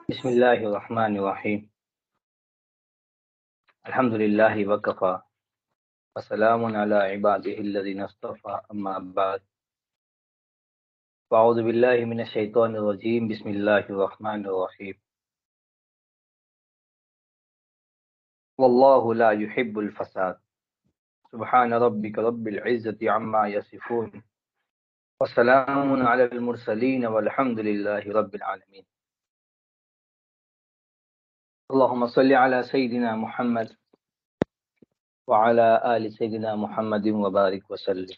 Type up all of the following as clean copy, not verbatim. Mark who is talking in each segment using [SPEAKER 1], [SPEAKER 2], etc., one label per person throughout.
[SPEAKER 1] بسم الله الرحمن الرحيم. الحمد لله وكفى وسلام على عباده الذين اصطفى أما بعد. فأعوذ بالله من الشيطان الرجيم. بسم الله الرحمن الرحيم. والله لا يحب الفساد. سبحان ربك رب العزة عما يصفون وسلام على المرسلين والحمد لله رب العالمين. اللهم صل على سيدنا محمد وعلى آل سيدنا محمد وبارك وسلم.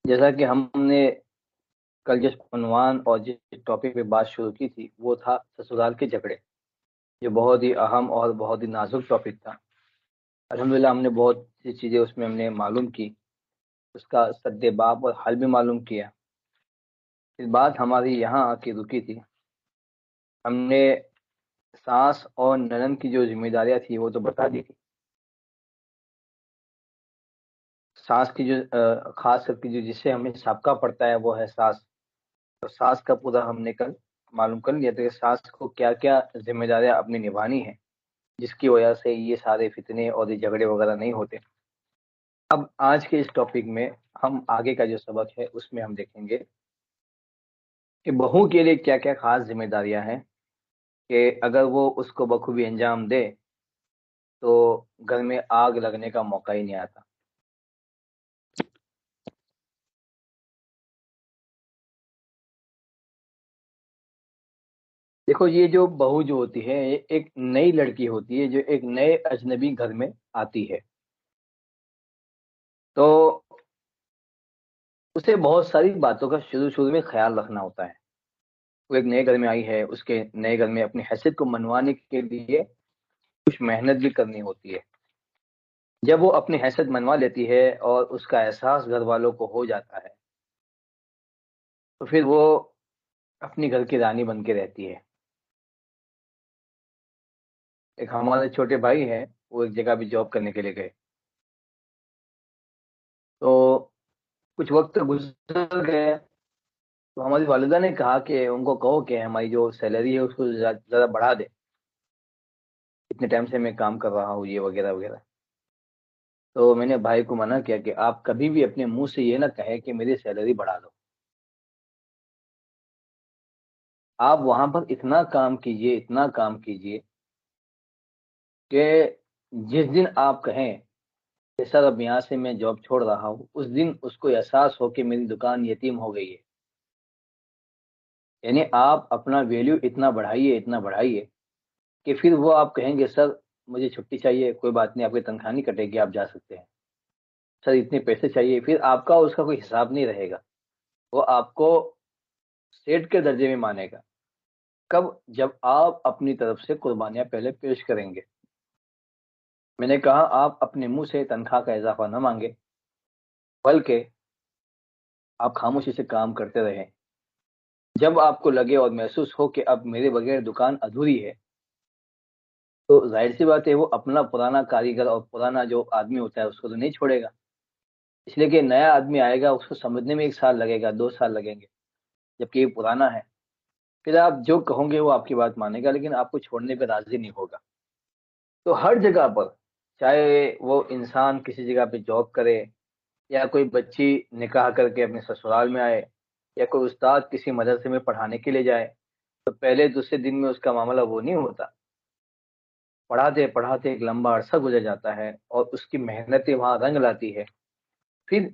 [SPEAKER 1] جیسا کہ ہم نے کل جس عنوان اور جس ٹاپک پہ بات شروع کی تھی وہ تھا سسرال کے جھگڑے، جو بہت ہی اہم اور بہت ہی نازک ٹاپک تھا۔ الحمدللہ ہم نے بہت سی چیزیں اس میں ہم نے معلوم کی، اس کا سد باب اور حل بھی معلوم کیا۔ اس بات ہماری یہاں آ کے رکی تھی، ہم نے ساس اور ننند کی جو ذمہ داریاں تھی وہ تو بتا دی تھی۔ ساس کی جو خاص کر کے جو جس سے ہمیں سابقہ پڑتا ہے وہ ہے ساس، تو ساس کا پورا ہم نے کل معلوم کر لیا تھا کہ ساس کو کیا کیا ذمہ داریاں اپنی نبھانی ہیں، جس کی وجہ سے یہ سارے فتنے اور یہ جھگڑے وغیرہ نہیں ہوتے۔ اب آج کے اس ٹاپک میں ہم آگے کا جو سبق ہے اس میں ہم دیکھیں گے کہ بہو کے لیے کیا کیا خاص ذمہ داریاں ہیں کہ اگر وہ اس کو بخوبی انجام دے تو گھر میں آگ لگنے کا موقع ہی نہیں آتا۔ دیکھو، یہ جو بہو جو ہوتی ہے یہ ایک نئی لڑکی ہوتی ہے جو ایک نئے اجنبی گھر میں آتی ہے، تو اسے بہت ساری باتوں کا شروع میں خیال رکھنا ہوتا ہے۔ وہ ایک نئے گھر میں آئی ہے، اس کے نئے گھر میں اپنی حیثیت کو منوانے کے لیے کچھ محنت بھی کرنی ہوتی ہے۔ جب وہ اپنی حیثیت منوا لیتی ہے اور اس کا احساس گھر والوں کو ہو جاتا ہے تو پھر وہ اپنی گھر کی رانی بن کے رہتی ہے۔ ایک ہمارے چھوٹے بھائی ہیں، وہ ایک جگہ بھی جاب کرنے کے لیے گئے، تو کچھ وقت گزر گئے تو ہماری والدہ نے کہا کہ ان کو کہو کہ ہماری جو سیلری ہے اس کو ذرا بڑھا دے، اتنے ٹائم سے میں کام کر رہا ہوں یہ وغیرہ وغیرہ۔ تو میں نے بھائی کو منع کیا کہ آپ کبھی بھی اپنے منہ سے یہ نہ کہیں کہ میری سیلری بڑھا دو، آپ وہاں پر اتنا کام کیجئے کہ جس دن آپ کہیں کہ سر اب یہاں سے میں جاب چھوڑ رہا ہوں، اس دن اس کو احساس ہو کہ میری دکان یتیم ہو گئی ہے۔ یعنی آپ اپنا ویلیو اتنا بڑھائیے کہ پھر وہ آپ کہیں گے سر مجھے چھٹی چاہیے، کوئی بات نہیں، آپ کی تنخواہ نہیں کٹے گی، آپ جا سکتے ہیں، سر اتنے پیسے چاہیے، پھر آپ کا اس کا کوئی حساب نہیں رہے گا، وہ آپ کو سیٹ کے درجے میں مانے گا۔ کب؟ جب آپ اپنی طرف سے قربانیاں پہلے پیش کریں گے۔ میں نے کہا آپ اپنے منہ سے تنخواہ کا اضافہ نہ مانگے، بلکہ آپ خاموشی سے کام کرتے رہیں۔ جب آپ کو لگے اور محسوس ہو کہ اب میرے بغیر دکان ادھوری ہے تو ظاہر سی بات ہے وہ اپنا پرانا کاریگر اور پرانا جو آدمی ہوتا ہے اس کو تو نہیں چھوڑے گا، اس لیے کہ نیا آدمی آئے گا، اس کو سمجھنے میں 1 سال لگے گا، 2 سال لگیں گے، جبکہ یہ پرانا ہے۔ پھر آپ جو کہوں گے وہ آپ کی بات مانے گا، لیکن آپ کو چھوڑنے پہ راضی نہیں ہوگا۔ تو ہر جگہ پر، چاہے وہ انسان کسی جگہ پہ جاب کرے، یا کوئی بچی نکاح کر کے اپنے سسرال میں آئے، یا کوئی استاد کسی مدرسے میں پڑھانے کے لیے جائے، تو پہلے دوسرے دن میں اس کا معاملہ وہ نہیں ہوتا۔ پڑھاتے پڑھاتے ایک لمبا عرصہ گزر جاتا ہے اور اس کی محنتیں وہاں رنگ لاتی ہے، پھر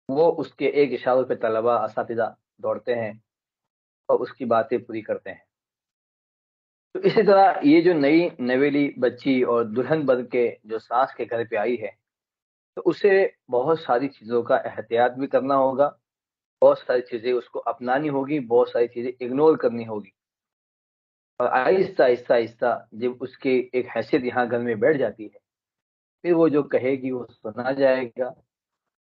[SPEAKER 1] وہ اس کے ایک اشاروں پہ طلبہ اساتذہ دوڑتے ہیں اور اس کی باتیں پوری کرتے ہیں۔ تو اسی طرح یہ جو نئی نویلی بچی اور دلہن بن کے جو ساس کے گھر پہ آئی ہے تو اسے بہت ساری چیزوں کا احتیاط بھی کرنا ہوگا، بہت ساری چیزیں اس کو اپنانی ہوگی، بہت ساری چیزیں اگنور کرنی ہوگی، اور آہستہ آہستہ آہستہ جب اس کی ایک حیثیت یہاں گھر میں بیٹھ جاتی ہے پھر وہ جو کہے گی وہ سنا جائے گا،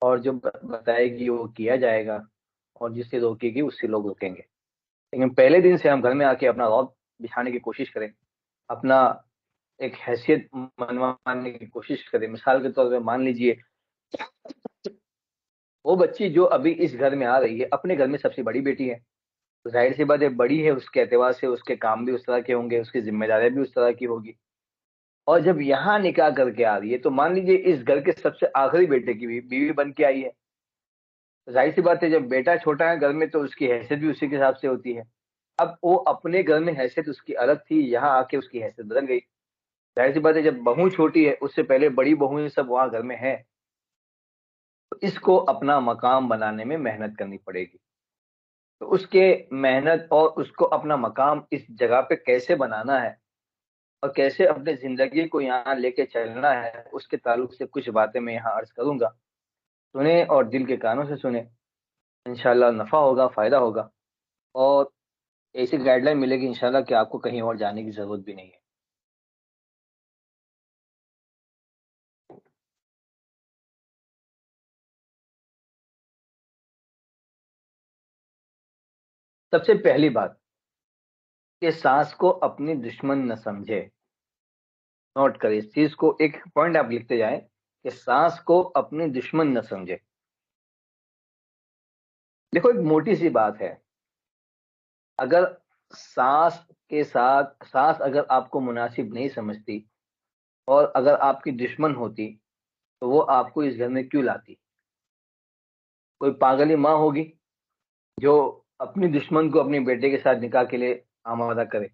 [SPEAKER 1] اور جو بتائے گی وہ کیا جائے گا، اور جس سے روکے گی اس سے لوگ روکیں گے۔ لیکن پہلے دن سے ہم گھر میں آ کے اپنا رعب بچھانے کی کوشش کریں، اپنا ایک حیثیت منوانے کی کوشش کریں۔ مثال کے طور پہ مان لیجئے وہ بچی جو ابھی اس گھر میں آ رہی ہے اپنے گھر میں سب سے بڑی بیٹی ہے، ظاہر سی بات ہے بڑی ہے، اس کے اعتبار سے اس کے کام بھی اس طرح کے ہوں گے، اس کی ذمہ داریاں بھی اس طرح کی ہوگی. اور جب یہاں نکاح کر کے آ رہی ہے تو مان لیجیے اس گھر کے سب سے آخری بیٹے کی بیوی بن کے آئی ہے. ظاہر سی بات ہے جب بیٹا چھوٹا ہے گھر میں تو اس کی حیثیت بھی اسی کے حساب سے ہوتی ہے. اب وہ اپنے گھر میں حیثیت اس کی الگ تھی، یہاں آ کے اس کی حیثیت بدل گئی. ظاہر سی بات ہے جب بہو چھوٹی ہے، اس سے پہلے بڑی بہویں سب وہاں گھر میں ہیں، تو اس کو اپنا مقام بنانے میں محنت کرنی پڑے گی. تو اس کے محنت اور اس کو اپنا مقام اس جگہ پہ کیسے بنانا ہے اور کیسے اپنی زندگی کو یہاں لے کے چلنا ہے، اس کے تعلق سے کچھ باتیں میں یہاں عرض کروں گا. سنیں اور دل کے کانوں سے سنیں، انشاءاللہ نفع ہوگا، فائدہ ہوگا، اور ایسی گائیڈ لائن ملے گی انشاءاللہ کہ آپ کو کہیں اور جانے کی ضرورت بھی نہیں ہے. سب سے پہلی بات کہ سانس کو اپنی دشمن نہ سمجھے. نوٹ کریں اس چیز کو، ایک پوائنٹ آپ لکھتے جائیں کہ سانس کو اپنی دشمن نہ سمجھے. دیکھو ایک موٹی سی بات ہے، اگر سانس کے ساتھ سانس اگر آپ کو مناسب نہیں سمجھتی اور اگر آپ کی دشمن ہوتی تو وہ آپ کو اس گھر میں کیوں لاتی؟ کوئی پاگلی ماں ہوگی جو اپنی دشمن کو اپنے بیٹے کے ساتھ نکاح کے لیے آمادہ کرے؟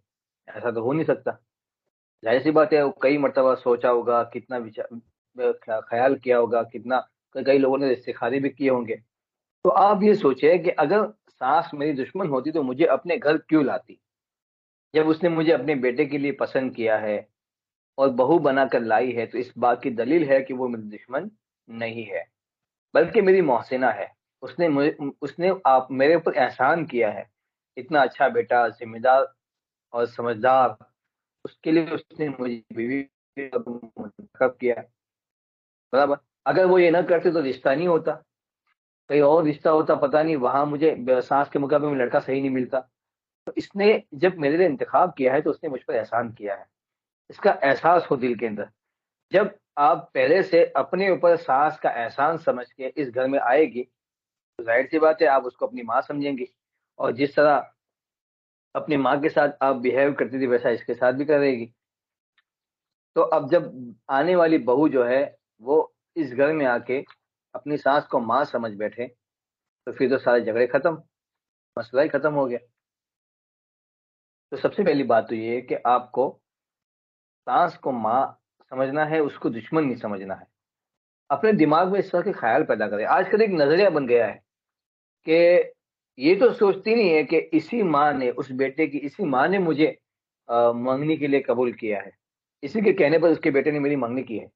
[SPEAKER 1] ایسا تو ہو نہیں سکتا. ظاہر سی بات ہے کئی مرتبہ سوچا ہوگا، کتنا خیال کیا ہوگا، کتنا کئی لوگوں نے استخارے بھی کیے ہوں گے. تو آپ یہ سوچیں کہ اگر سانس میری دشمن ہوتی تو مجھے اپنے گھر کیوں لاتی؟ جب اس نے مجھے اپنے بیٹے کے لیے پسند کیا ہے اور بہو بنا کر لائی ہے تو اس بات کی دلیل ہے کہ وہ میری دشمن نہیں ہے بلکہ میری محسنہ ہے. اس نے آپ میرے اوپر احسان کیا ہے، اتنا اچھا بیٹا، ذمہ دار اور سمجھدار، اس کے لیے اس نے مجھے بیوی منتخب کیا. برابر. اگر وہ یہ نہ کرتے تو رشتہ نہیں ہوتا، کہیں اور رشتہ ہوتا، پتہ نہیں وہاں مجھے سانس کے مقابلے میں لڑکا صحیح نہیں ملتا. تو اس نے جب میرے لیے انتخاب کیا ہے تو اس نے مجھ پر احسان کیا ہے، اس کا احساس ہو دل کے اندر. جب آپ پہلے سے اپنے اوپر سانس کا احسان سمجھ کے اس گھر میں آئے گی تو ظاہر سی بات ہے آپ اس کو اپنی ماں سمجھیں گی، اور جس طرح اپنی ماں کے ساتھ آپ بیہیو کرتی تھی ویسا اس کے ساتھ بھی کرے گی. تو اب جب آنے والی بہو جو ہے وہ اس گھر میں آ کے اپنی سانس کو ماں سمجھ بیٹھے تو پھر تو سارے جھگڑے ختم، مسئلہ ہی ختم ہو گیا. تو سب سے پہلی بات تو یہ ہے کہ آپ کو سانس کو ماں سمجھنا ہے، اس کو دشمن نہیں سمجھنا ہے. اپنے دماغ میں اس طرح کے خیال پیدا کرے. آج کل ایک نظریہ بن گیا ہے کہ یہ تو سوچتی نہیں ہے کہ اسی ماں نے، اس بیٹے کی اسی ماں نے مجھے منگنی کے لیے قبول کیا ہے، اسی کے کہنے پر اس کے بیٹے نے میری منگنی کی ہے،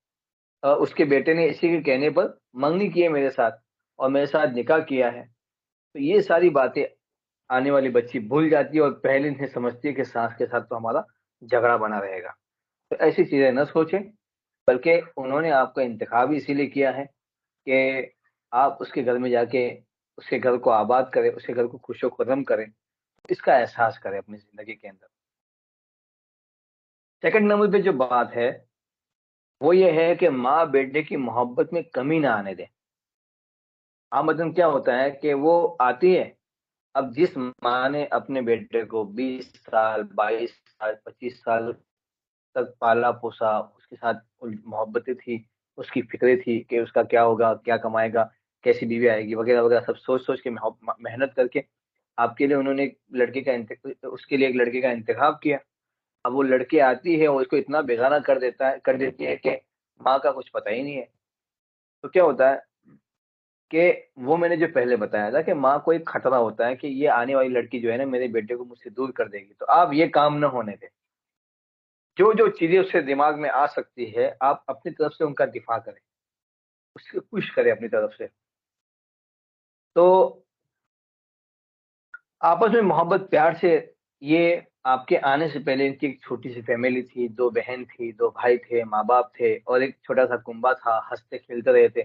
[SPEAKER 1] اس کے بیٹے نے اسی کے کہنے پر منگنی کی ہے میرے ساتھ اور میرے ساتھ نکاح کیا ہے. تو یہ ساری باتیں آنے والی بچی بھول جاتی ہے اور پہلے انہیں سمجھتی ہے کہ سانس کے ساتھ تو ہمارا جھگڑا بنا رہے گا. تو ایسی چیزیں نہ سوچیں، بلکہ انہوں نے آپ کا انتخاب اسی لیے کیا ہے کہ آپ اس کے گھر میں جا کے اس کے گھر کو آباد کریں، اس کے گھر کو خوش و خرم کریں، اس کا احساس کریں اپنی زندگی کے اندر. سیکنڈ نمبر پہ جو بات ہے وہ یہ ہے کہ ماں بیٹے کی محبت میں کمی نہ آنے دیں. عام مطلب کیا ہوتا ہے کہ وہ آتی ہے، اب جس ماں نے اپنے بیٹے کو 20 سال، 22 سال، 25 سال تک پالا پوسا، اس کے ساتھ محبتیں تھی، اس کی فکریں تھی کہ اس کا کیا ہوگا، کیا کمائے گا، کیسی بیوی آئے گی وغیرہ وغیرہ، سب سوچ سوچ کے محنت کر کے آپ کے لیے انہوں نے اس کے لیے ایک لڑکے کا انتخاب کیا. اب وہ لڑکی آتی ہے اور اس کو اتنا بیگانہ کر دیتی ہے کہ ماں کا کچھ پتہ ہی نہیں ہے. تو کیا ہوتا ہے کہ وہ میں نے جو پہلے بتایا تھا کہ ماں کو ایک خطرہ ہوتا ہے کہ یہ آنے والی لڑکی جو ہے نا میرے بیٹے کو مجھ سے دور کر دے گی. تو آپ یہ کام نہ ہونے دیں. جو جو چیزیں اس کے دماغ میں آ سکتی ہے آپ اپنی طرف سے ان کا دفاع کریں، اس کو پش کریں اپنی طرف سے. تو آپس میں محبت پیار سے، یہ آپ کے آنے سے پہلے ان کی ایک چھوٹی سی فیملی تھی، 2 بہن تھی، 2 بھائی تھے، ماں باپ تھے اور ایک چھوٹا سا کنبا تھا، ہنستے کھیلتے رہے تھے.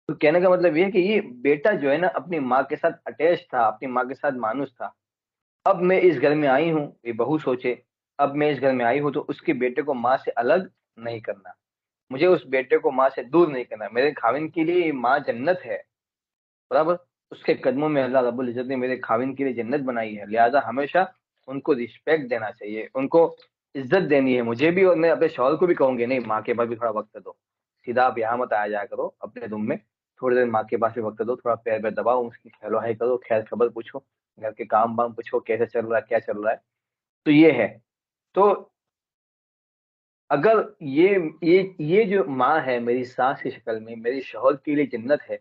[SPEAKER 1] تو کہنے کا مطلب یہ ہے کہ یہ بیٹا جو ہے نا اپنی ماں کے ساتھ اٹیچ تھا، اپنی ماں کے ساتھ مانوس تھا. اب میں اس گھر میں آئی ہوں، یہ بہو سوچے، اب میں اس گھر میں آئی ہوں تو اس کے بیٹے کو ماں سے الگ نہیں کرنا، مجھے اس بیٹے کو ماں سے دور نہیں کرنا. میرے خاوند کے لیے ماں جنت ہے، برابر. اس کے قدموں میں اللہ رب العزت نے میرے خاوند کے لیے جنت بنائی ہے، لہذا ہمیشہ ان کو رسپیکٹ دینا چاہیے، ان کو عزت دینی ہے، مجھے بھی، اور میں اپنے شوہر کو بھی کہوں گی نہیں ماں کے پاس بھی تھوڑا وقت دو، سیدھا آپ یہاں مت آیا جایا کرو اپنے روم میں، تھوڑی دیر ماں کے پاس بھی وقت دو، تھوڑا پیر پہ دباؤ، اس کی خیر و حائی کرو، خیر خبر پوچھو، گھر کے کام وام پوچھو، کیسے چل رہا ہے، کیا چل رہا ہے. تو یہ ہے. تو اگر یہ جو ماں ہے میری ساس کی شکل میں، میری شوہر کے لیے جنت ہے،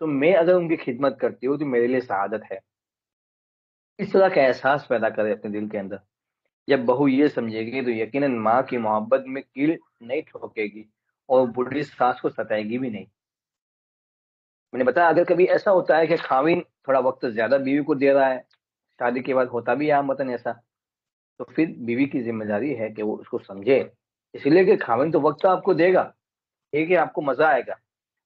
[SPEAKER 1] تو میں اگر ان کی خدمت کرتی ہوں تو میرے لیے سعادت ہے. اس طرح کا احساس پیدا کرے اپنے دل کے اندر. جب بہو یہ سمجھے گی تو یقیناً ماں کی محبت میں کیل نہیں ٹھوکے گی اور بوڑھی ساس کو ستائے گی بھی نہیں. میں نے بتایا اگر کبھی ایسا ہوتا ہے کہ خاوند تھوڑا وقت زیادہ بیوی کو دے رہا ہے، شادی کے بعد ہوتا بھی عام وطن ایسا، تو پھر بیوی کی ذمہ داری ہے کہ وہ اس کو سمجھے. اس لیے کہ خاوند تو وقت آپ کو دے گا، ٹھیک ہے، آپ کو مزہ آئے گا،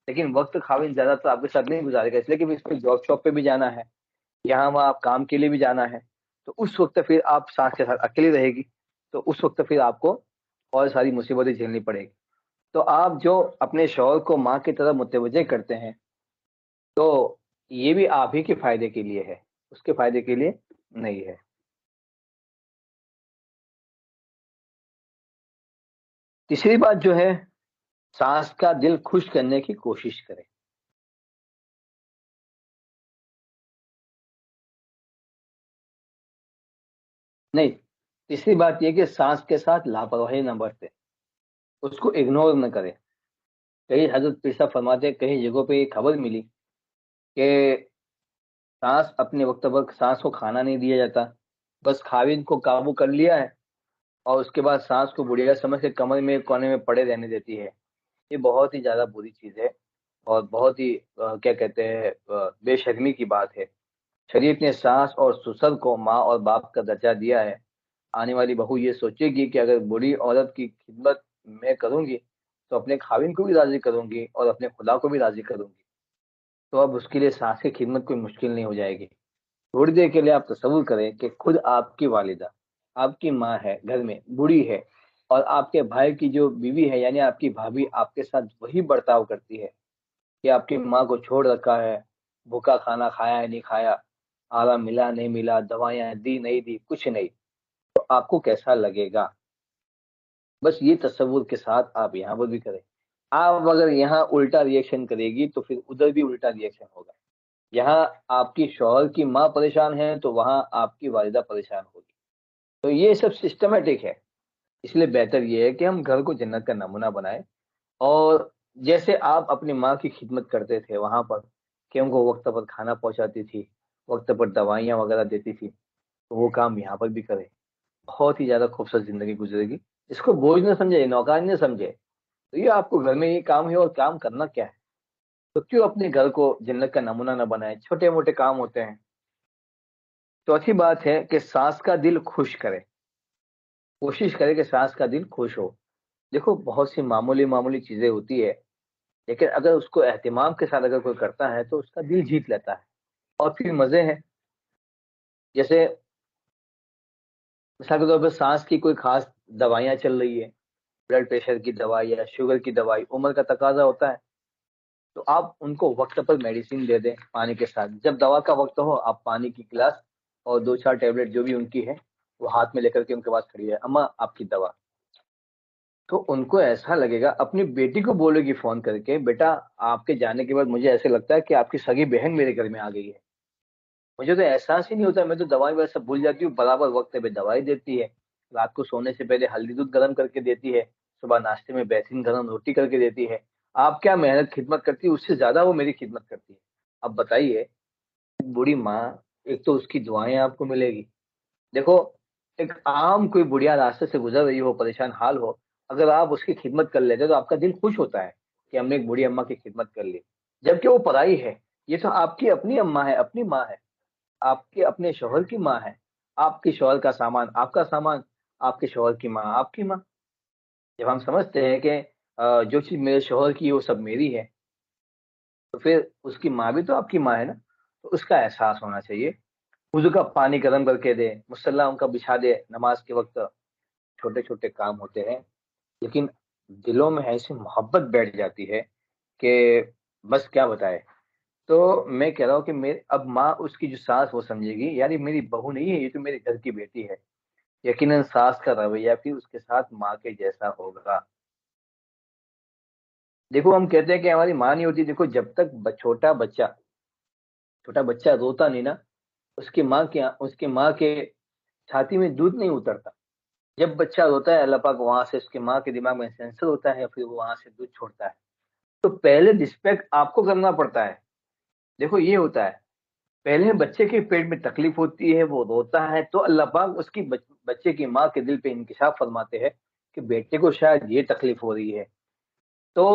[SPEAKER 1] لیکن وقت خاوند زیادہ تو آپ کے ساتھ نہیں گزارے گا، اس لیے کہ اس پہ جاب شاپ پہ بھی جانا ہے، یہاں وہاں آپ کام کے لیے بھی جانا ہے. تو اس وقت پھر آپ ساس کے ساتھ اکیلی رہے گی، تو اس وقت پھر آپ کو اور ساری مصیبتیں جھیلنی پڑے گی. تو آپ جو اپنے شوہر کو ماں کی طرف متوجہ کرتے ہیں تو یہ بھی آپ ہی کے فائدے کے لیے ہے، اس کے فائدے کے لیے نہیں ہے. تیسری بات جو ہے، ساس کا دل خوش کرنے کی کوشش کرے. نہیں، تیسری بات یہ کہ ساس کے ساتھ لاپرواہی نہ برتے، اس کو اگنور نہ کرے. کئی حضرت پیر صاحب فرماتے ہیں، کئی جگہوں پہ یہ خبر ملی کہ سانس اپنے وقت پر سانس کو کھانا نہیں دیا جاتا، بس خاوند کو قابو کر لیا ہے اور اس کے بعد سانس کو بڑھیا سمجھ کے کمر میں کونے میں پڑے رہنے دیتی ہے. یہ بہت ہی زیادہ بری چیز ہے اور بہت ہی کیا کہتے ہیں بے شرمی کی بات ہے. شریعت نے ساس اور سسر کو ماں اور باپ کا درجہ دیا ہے. آنے والی بہو یہ سوچے گی کہ اگر بوڑھی عورت کی خدمت میں کروں گی تو اپنے خاوند کو بھی راضی کروں گی اور اپنے خدا کو بھی راضی کروں گی. تو اب اس کے لیے سانس کی خدمت کوئی مشکل نہیں ہو جائے گی. تھوڑی دیر کے لیے آپ تصور کریں کہ خود آپ کی والدہ، آپ کی ماں ہے، گھر میں بوڑھی ہے، اور آپ کے بھائی کی جو بیوی ہے یعنی آپ کی بھابھی آپ کے ساتھ وہی برتاؤ کرتی ہے کہ آپ کی ماں کو چھوڑ رکھا ہے، بھوکا کھانا کھایا ہے نہیں کھایا، آرام ملا نہیں ملا، دوائیاں دی نہیں دی، کچھ نہیں، تو آپ کو کیسا لگے گا؟ بس یہ تصور کے ساتھ آپ یہاں پر بھی کریں. آپ اگر یہاں الٹا ریئیکشن کرے گی تو پھر ادھر بھی الٹا ریئیکشن ہوگا. یہاں آپ کی شوہر کی ماں پریشان ہے تو وہاں آپ کی والدہ پریشان ہوگی. تو یہ سب سسٹمیٹک ہے. اس لیے بہتر یہ ہے کہ ہم گھر کو جنت کا نمونہ بنائیں، اور جیسے آپ اپنی ماں کی خدمت کرتے تھے وہاں پر کہ ان کو وقت پر کھانا پہنچاتی تھی، وقت پر دوائیاں وغیرہ دیتی تھی، تو وہ کام یہاں پر بھی کریں. بہت ہی زیادہ خوبصورت زندگی گزرے گی. اس کو بوجھ نہ سمجھے، نوکرانی نہ سمجھے. تو یہ آپ کو گھر میں یہ کام ہے اور کام کرنا کیا ہے، تو کیوں اپنے گھر کو جنت کا نمونہ نہ بنائے؟ چھوٹے موٹے کام ہوتے ہیں. چوتھی بات ہے کہ ساس کا دل خوش کرے، کوشش کرے کہ ساس کا دل خوش ہو. دیکھو بہت سی معمولی معمولی چیزیں ہوتی ہے، لیکن اگر اس کو اہتمام کے ساتھ اگر کوئی کرتا ہے تو اس کا دل جیت لیتا ہے اور پھر مزے ہیں. جیسے مثال کے طور پر سانس کی کوئی خاص دوائیاں چل رہی ہے، بلڈ پریشر کی دوائی یا شوگر کی دوائی، عمر کا تقاضا ہوتا ہے، تو آپ ان کو وقت پر میڈیسین دے دیں پانی کے ساتھ. جب دوا کا وقت ہو آپ پانی کی گلاس اور دو چار ٹیبلٹ جو بھی ان کی ہے وہ ہاتھ میں لے کر کے ان کے پاس کھڑی ہے، اما آپ کی دوا. تو ان کو ایسا لگے گا. اپنی بیٹی کو بولے گی فون کر کے، بیٹا آپ کے جانے کے بعد مجھے ایسے لگتا ہے کہ آپ کی سگی بہن میرے گھر میں آ گئی ہے، مجھے تو احساس ہی نہیں ہوتا، میں تو دوائی ویسے بھول جاتی ہوں، برابر وقت پہ دوائی دیتی ہے، رات کو سونے سے پہلے ہلدی دودھ گرم کر کے دیتی ہے، صبح ناشتے میں بہترین گرم روٹی کر کے دیتی ہے. آپ کیا محنت خدمت کرتی ہے، اس سے زیادہ وہ میری خدمت کرتی ہے. اب بتائیے، بوڑھی ماں، ایک تو اس کی دعائیں آپ کو ملے گی. دیکھو، ایک عام کوئی بڑھیا راستے سے گزر رہی ہو، پریشان حال ہو، اگر آپ اس کی خدمت کر لیتے تو آپ کا دل خوش ہوتا ہے کہ ہم نے ایک بوڑھی اماں کی خدمت کر لی. جبکہ وہ پرائی ہے، یہ تو آپ کی اپنی اماں ہے، اپنی ماں ہے، آپ کے اپنے شوہر کی ماں ہے. آپ کے شوہر کا سامان آپ کا سامان، آپ کے شوہر کی ماں آپ کی ماں. جب ہم سمجھتے ہیں کہ جو چیز میرے شوہر کی ہے وہ سب میری ہے، تو پھر اس کی ماں بھی تو آپ کی ماں ہے نا. تو اس کا احساس ہونا چاہیے. وضو کا پانی گرم کر کے دے، مصلی ان کا بچھا دے نماز کے وقت. چھوٹے چھوٹے کام ہوتے ہیں، لیکن دلوں میں ایسی محبت بیٹھ جاتی ہے کہ بس کیا بتائے. تو میں کہہ رہا ہوں کہ اب ماں اس کی جو ساس وہ سمجھے گی یار یہ میری بہو نہیں ہے، یہ تو میرے گھر کی بیٹی ہے، یقیناً ساس کا رویہ پھر اس کے ساتھ ماں کے جیسا ہوگا۔ دیکھو ہم کہتے ہیں کہ ہماری ماں نہیں ہوتی، دیکھو جب تک چھوٹا بچہ روتا نہیں نا، اس کی ماں کے چھاتی میں دودھ نہیں اترتا۔ جب بچہ روتا ہے اللہ پاک وہاں سے اس کی ماں کے دماغ میں سینسر ہوتا ہے، پھر وہ وہاں سے دودھ چھوڑتا ہے۔ تو پہلے رسپیکٹ آپ کو کرنا پڑتا ہے۔ دیکھو یہ ہوتا ہے، پہلے بچے کے پیٹ میں تکلیف ہوتی ہے، وہ روتا ہے، تو اللہ پاک اس کی بچے کی ماں کے دل پہ انکشاف فرماتے ہیں کہ بیٹے کو شاید یہ تکلیف ہو رہی ہے۔ تو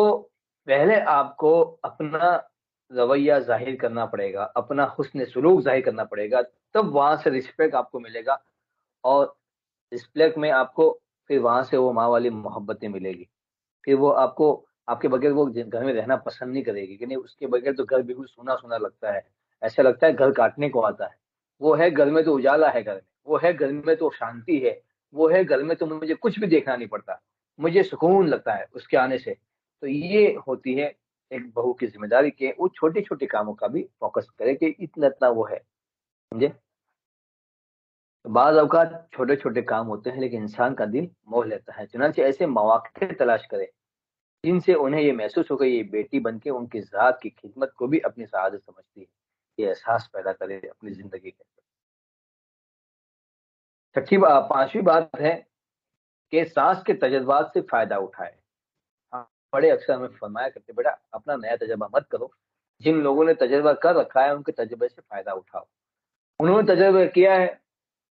[SPEAKER 1] پہلے آپ کو اپنا رویہ ظاہر کرنا پڑے گا، اپنا حسن سلوک ظاہر کرنا پڑے گا، تب وہاں سے رسپیکٹ آپ کو ملے گا، اور رسپیکٹ میں آپ کو پھر وہاں سے وہ ماں والی محبتیں ملے گی۔ پھر وہ آپ کو آپ کے بغیر وہ گھر میں رہنا پسند نہیں کرے گی، کہ نہیں اس کے بغیر تو گھر بالکل سونا سونا لگتا ہے، ایسا لگتا ہے گھر کاٹنے کو آتا ہے۔ وہ ہے گھر میں تو اجالا ہے، گھر میں وہ ہے، گھر میں تو شانتی ہے، وہ ہے گھر میں تو مجھے کچھ بھی دیکھنا نہیں پڑتا، مجھے سکون لگتا ہے اس کے آنے سے۔ تو یہ ہوتی ہے ایک بہو کی ذمہ داری کہ وہ چھوٹے چھوٹے کاموں کا بھی فوکس کرے کہ اتنا اتنا وہ ہے، سمجھے؟ بعض اوقات چھوٹے چھوٹے کام ہوتے ہیں لیکن انسان کا دل موہ لیتا ہے، چنانچہ ایسے مواقع تلاش کرے جن سے انہیں یہ محسوس ہو کہ یہ بیٹی بن کے ان کی ذات کی خدمت کو بھی اپنی سعادت سمجھتی ہے، یہ احساس پیدا کرے اپنی زندگی کے اندر۔ پانچویں بات ہے کہ ساس کے تجربات سے فائدہ اٹھائے۔ ہاں، بڑے اکثر ہمیں فرمایا کرتے بیٹا اپنا نیا تجربہ مت کرو، جن لوگوں نے تجربہ کر رکھا ہے ان کے تجربے سے فائدہ اٹھاؤ۔ انہوں نے تجربہ کیا ہے،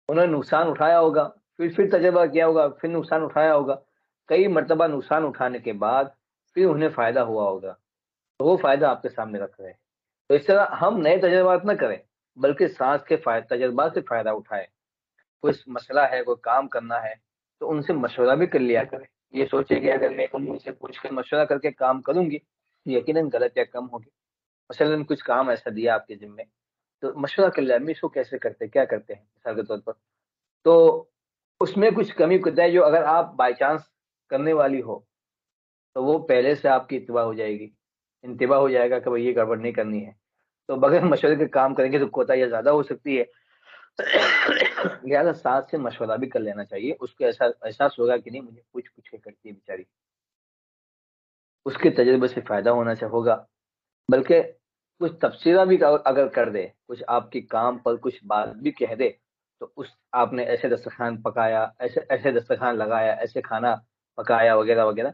[SPEAKER 1] انہوں نے نقصان اٹھایا ہوگا، پھر تجربہ کیا ہوگا، پھر نقصان اٹھایا ہوگا، کئی مرتبہ نقصان اٹھانے کے بعد پھر انہیں فائدہ ہوا ہوگا، تو وہ فائدہ آپ کے سامنے رکھ رہے ہیں۔ تو اس طرح ہم نئے تجربات نہ کریں بلکہ سانس کے تجربات سے فائدہ اٹھائیں۔ کوئی مسئلہ ہے، کوئی کام کرنا ہے تو ان سے مشورہ بھی کر لیا کریں، یہ سوچے کہ اگر میں ان سے پوچھ کر مشورہ کر کے کام کروں گی یقیناً غلطیاں کم ہوگی۔ مثلاً کچھ کام ایسا دیا آپ کے ذمے، تو مشورہ کر لیا امی اس کو کیسے کرتے، کیا کرتے ہیں مثال کے طور پر، تو اس میں کچھ کمی کوتاہی جو اگر آپ بائی چانس کرنے والی ہو تو وہ پہلے سے آپ کی اتباع ہو جائے گی، انتباہ ہو جائے گا کہ بھائی یہ گڑبڑ نہیں کرنی ہے۔ تو بغیر مشورے کے کام کریں گے تو کوتاہیاں زیادہ ہو سکتی ہے، لہٰذا ساتھ سے مشورہ بھی کر لینا چاہیے، اس کو ایسا احساس ہوگا کہ نہیں مجھے پوچھ پوچھ کے کرتی ہے بیچاری، اس کے تجربے سے فائدہ ہوگا۔ بلکہ کچھ تبصرہ بھی اگر کر دے، کچھ آپ کی کام پر کچھ بات بھی کہہ دے، تو آپ نے ایسے دسترخوان پکایا، ایسے دسترخوان لگایا، ایسے کھانا پکایا وغیرہ وغیرہ،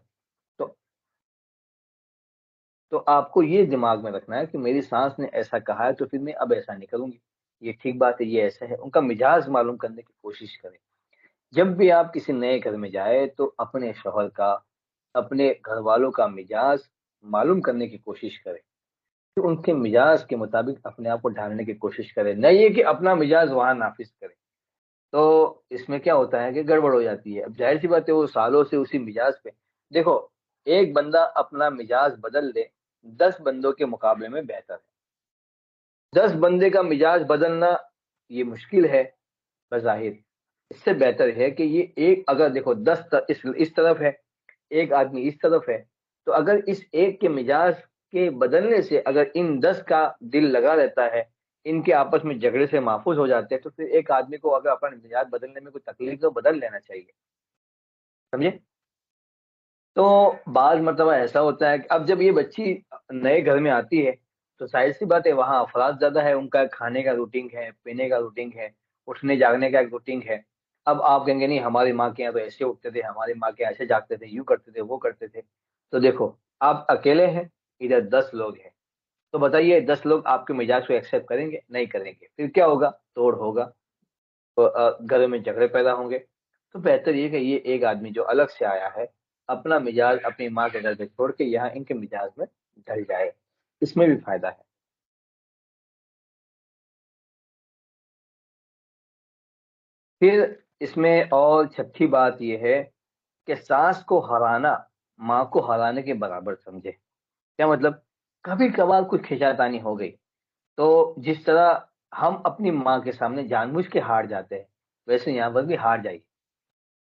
[SPEAKER 1] تو آپ کو یہ دماغ میں رکھنا ہے کہ میری سانس نے ایسا کہا ہے تو پھر میں اب ایسا نہیں کروں گی، یہ ٹھیک بات ہے، یہ ایسا ہے۔ ان کا مزاج معلوم کرنے کی کوشش کریں۔ جب بھی آپ کسی نئے گھر میں جائیں تو اپنے شوہر کا، اپنے گھر والوں کا مزاج معلوم کرنے کی کوشش کریں، کہ ان کے مزاج کے مطابق اپنے آپ کو ڈھالنے کی کوشش کریں، نہ یہ کہ اپنا مزاج وہاں نافذ کریں۔ تو اس میں کیا ہوتا ہے کہ گڑبڑ ہو جاتی ہے۔ اب ظاہر سی بات ہے وہ سالوں سے اسی مزاج پہ، دیکھو ایک بندہ اپنا مزاج بدل دے 10 بندوں کے مقابلے میں بہتر ہے۔ 10 بندے کا مزاج بدلنا یہ مشکل ہے بظاہر، اس سے بہتر ہے کہ یہ ایک، اگر دیکھو 10 اس طرف ہے، ایک آدمی اس طرف ہے، تو اگر اس ایک کے مزاج کے بدلنے سے اگر ان 10 کا دل لگا رہتا ہے، ان کے آپس میں جھگڑے سے محفوظ ہو جاتے ہیں، تو پھر ایک آدمی کو اگر اپنا مزاج بدلنے میں کوئی تکلیف تو بدل لینا چاہیے، سمجھے؟ تو بعض مرتبہ ایسا ہوتا ہے کہ اب جب یہ بچی نئے گھر میں آتی ہے تو ظاہر سی بات ہے وہاں افراد زیادہ ہے، ان کا کھانے کا روٹین ہے، پینے کا روٹین ہے، اٹھنے جاگنے کا ایک روٹین ہے۔ اب آپ کہیں گے نہیں ہماری ماں کے یہاں تو ایسے اٹھتے تھے، ہماری ماں کے یہاں ایسے جاگتے تھے، یوں کرتے تھے، وہ کرتے تھے۔ تو دیکھو آپ اکیلے ہیں، ادھر 10 لوگ ہیں، تو بتائیے 10 لوگ آپ کے مزاج کو ایکسیپٹ کریں گے؟ نہیں کریں گے، پھر کیا ہوگا؟ توڑ ہوگا، گھر میں جھگڑے پیدا ہوں گے۔ تو بہتر یہ کہ یہ ایک آدمی جو الگ سے آیا ہے اپنا مزاج اپنی ماں کے گھر پہ چھوڑ کے یہاں ان کے مزاج میں ڈھل جائے، اس میں بھی فائدہ ہے۔ پھر اس میں اور چھٹی بات یہ ہے کہ ساس کو ہرانا ماں کو ہرانے کے برابر سمجھے۔ کیا مطلب؟ کبھی کبھار کچھ کھینچاتانی ہو گئی تو جس طرح ہم اپنی ماں کے سامنے جان بوجھ کے ہار جاتے ہیں ویسے یہاں پر بھی ہار جائے۔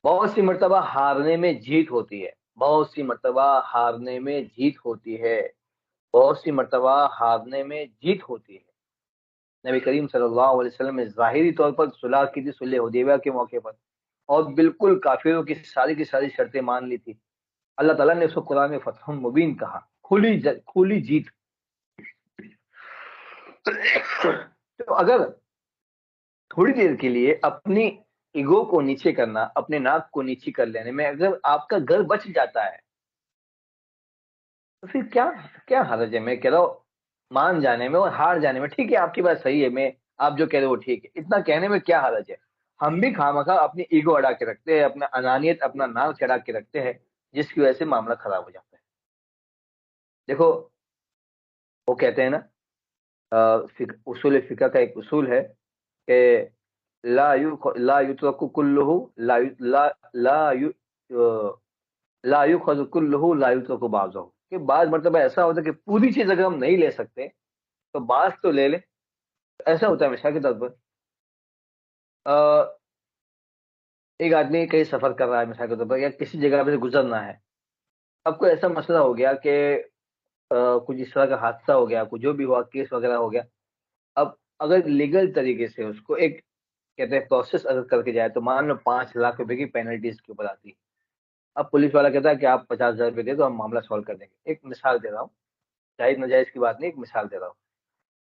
[SPEAKER 1] بہت سی مرتبہ ہارنے میں جیت ہوتی ہے، بہت سی مرتبہ ہارنے میں جیت ہوتی ہے، بہت سی مرتبہ ہارنے میں جیت ہوتی ہے۔ نبی کریم صلی اللہ علیہ وسلم نے ظاہری طور پر صلح کی تھی، صلح حدیبیہ کے موقع پر، اور بالکل کافروں کی ساری شرطیں مان لی تھی۔ اللہ تعالیٰ نے اس کو قرآن میں فتح مبین کہا، کھلی جیت۔ تو اگر تھوڑی دیر کے لیے اپنی ایگو کو نیچے کرنا، اپنے ناک کو نیچے کر لینے میں اگر آپ کا گھر بچ جاتا ہے تو پھر کیا حرج ہے؟ میں کہہ رہا ہوں مان جانے میں اور ہار جانے میں۔ ٹھیک ہے، آپ کی بات صحیح ہے، میں آپ جو کہہ رہے ہو وہ ٹھیک ہے، اتنا کہنے میں کیا حرج ہے؟ ہم بھی خواہ اپنی ایگو اڑا کے رکھتے ہیں، اپنا انانیت، اپنا ناک چڑھا کے رکھتے ہیں، جس کی وجہ سے معاملہ خراب ہو جاتا ہے۔ دیکھو، وہ کہتے ہیں نا، اصول فقہ کا ایک اصول ہے کہ لا یترک کلہ لا یؤخذ کلہ لا یترک بعضہ، کہ بعض مرتبہ ایسا ہوتا ہے کہ پوری چیز اگر ہم نہیں لے سکتے تو بعض تو لے لیں۔ ایسا ہوتا ہے مثال کے طور پر ایک آدمی کہیں سفر کر رہا ہے، مثال کے طور پر، یا کسی جگہ پہ سے گزرنا ہے۔ اب کوئی ایسا مسئلہ ہو گیا کہ کچھ اس طرح کا حادثہ ہو گیا، کچھ جو بھی ہوا، کیس وغیرہ ہو گیا۔ اب اگر لیگل طریقے سے اس کو ایک کہتے ہیں پروسیس اگر کر کے جائے تو مان لو 5 لاکھ روپے کی پینلٹی اس کے اوپر آتی ہے۔ اب پولیس والا کہتا ہے کہ آپ 50,000 روپے دے دو، ہم معاملہ سالو کر دیں گے۔ ایک مثال دے رہا ہوں، جائز ناجائز کی بات نہیں، ایک مثال دے رہا ہوں۔